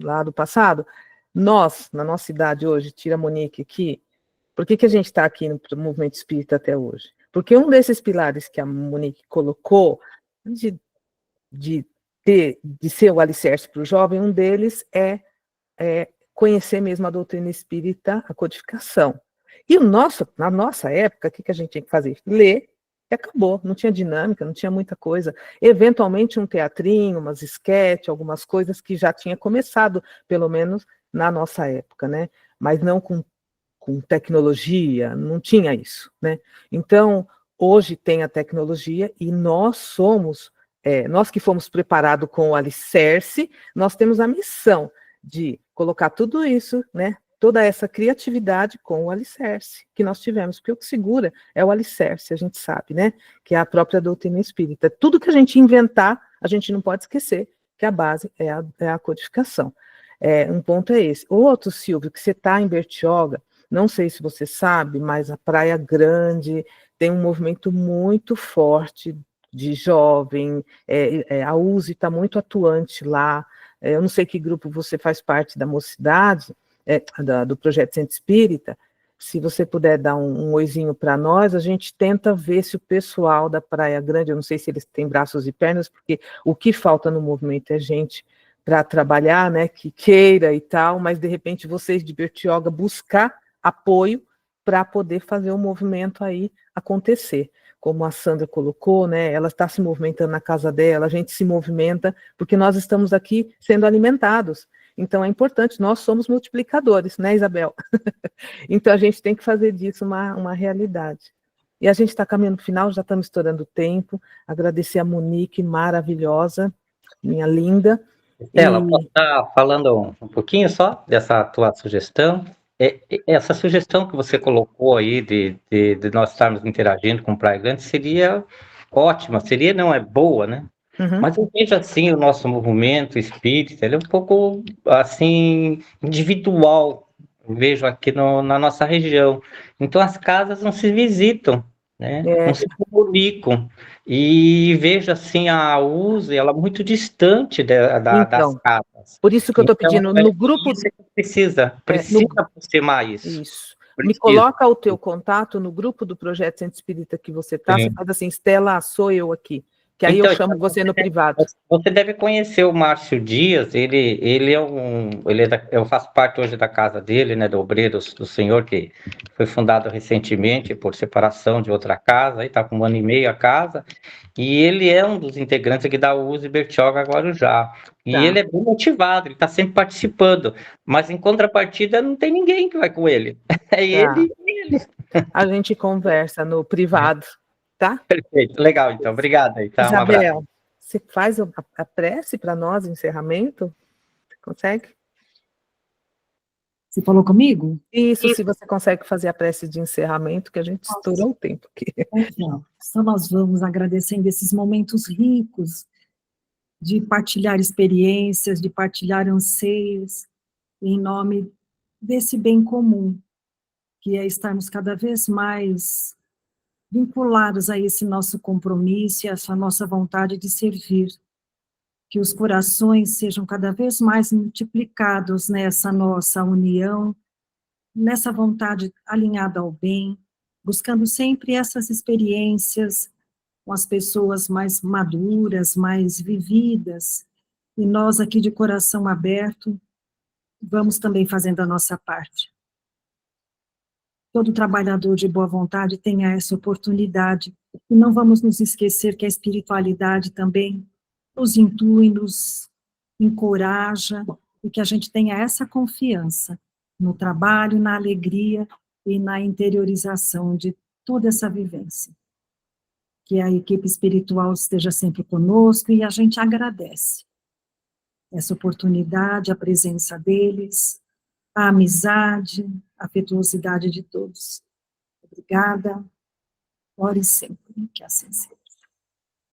lá do passado, nós, na nossa idade hoje, tira a Monique aqui, por que a gente está aqui no movimento espírita até hoje? Porque um desses pilares que a Monique colocou, de ser o alicerce para o jovem, um deles é conhecer mesmo a doutrina espírita, a codificação. E na nossa época, o que a gente tinha que fazer? Ler e acabou, não tinha dinâmica, não tinha muita coisa. Eventualmente um teatrinho, umas esquete, algumas coisas que já tinha começado, pelo menos na nossa época, né? Mas não com tecnologia, não tinha isso, né? Então, hoje tem a tecnologia e nós somos nós que fomos preparados com o alicerce, nós temos a missão de colocar tudo isso, né, toda essa criatividade com o alicerce que nós tivemos, porque o que segura é o alicerce, a gente sabe, né, que é a própria doutrina espírita. Tudo que a gente inventar, a gente não pode esquecer que a base é a codificação. Um ponto é esse. Outro, Silvio, que você está em Bertioga, não sei se você sabe, mas a Praia Grande tem um movimento muito forte de jovem, a USE está muito atuante lá, eu não sei que grupo você faz parte da mocidade, do Projeto Centro Espírita, se você puder dar um oizinho para nós, a gente tenta ver se o pessoal da Praia Grande, eu não sei se eles têm braços e pernas, porque o que falta no movimento é gente para trabalhar, né, que queira e tal, mas de repente vocês de Bertioga buscar apoio para poder fazer o movimento aí acontecer. Como a Sandra colocou, né, ela está se movimentando na casa dela, a gente se movimenta, porque nós estamos aqui sendo alimentados. Então é importante, nós somos multiplicadores, né, Isabel? Então a gente tem que fazer disso uma realidade. E a gente está caminhando para o final, já estamos estourando o tempo. Agradecer a Monique, maravilhosa, minha linda. Ela, posso estar falando um pouquinho só dessa tua sugestão? Essa sugestão que você colocou aí de nós estarmos interagindo com Praia Grande seria ótima, seria, não é boa, né? Uhum. Mas eu vejo assim o nosso movimento espírita, ele é um pouco assim individual, eu vejo aqui na nossa região. Então as casas não se visitam, né? Não se comunicam. E vejo assim a USE, ela muito distante das casas. Por isso que eu estou pedindo no grupo. Isso que precisa aproximar isso. Isso. Me coloca o teu contato no grupo do Projeto Centro Espírita que você está, você faz assim, Estela, sou eu aqui. Que aí eu chamo você no privado. Você deve conhecer o Márcio Dias, eu faço parte hoje da casa dele, né, do Obreiros do Senhor, que foi fundado recentemente por separação de outra casa, aí está com 1 ano e meio a casa, e ele é um dos integrantes aqui da USE Bertioga Guarujá. E ele é bem motivado, ele está sempre participando, mas em contrapartida não tem ninguém que vai com ele. É ele e ele. A gente conversa no privado. Tá? Perfeito, legal, então. Obrigado aí, tá? Isabel, um você faz a prece para nós, o encerramento? Você consegue? Você falou comigo? Isso, se você consegue fazer a prece de encerramento, que a gente estourou o tempo aqui. Então, só nós vamos agradecendo esses momentos ricos de partilhar experiências, de partilhar anseios, em nome desse bem comum, que é estarmos cada vez mais vinculados a esse nosso compromisso e essa nossa vontade de servir, que os corações sejam cada vez mais multiplicados nessa nossa união, nessa vontade alinhada ao bem, buscando sempre essas experiências com as pessoas mais maduras, mais vividas, e nós aqui de coração aberto, vamos também fazendo a nossa parte. Todo trabalhador de boa vontade tenha essa oportunidade, e não vamos nos esquecer que a espiritualidade também nos intui, nos encoraja, e que a gente tenha essa confiança no trabalho, na alegria e na interiorização de toda essa vivência. Que a equipe espiritual esteja sempre conosco, e a gente agradece essa oportunidade, a presença deles, a amizade, a afetuosidade de todos. Obrigada, ore sempre, que assim seja.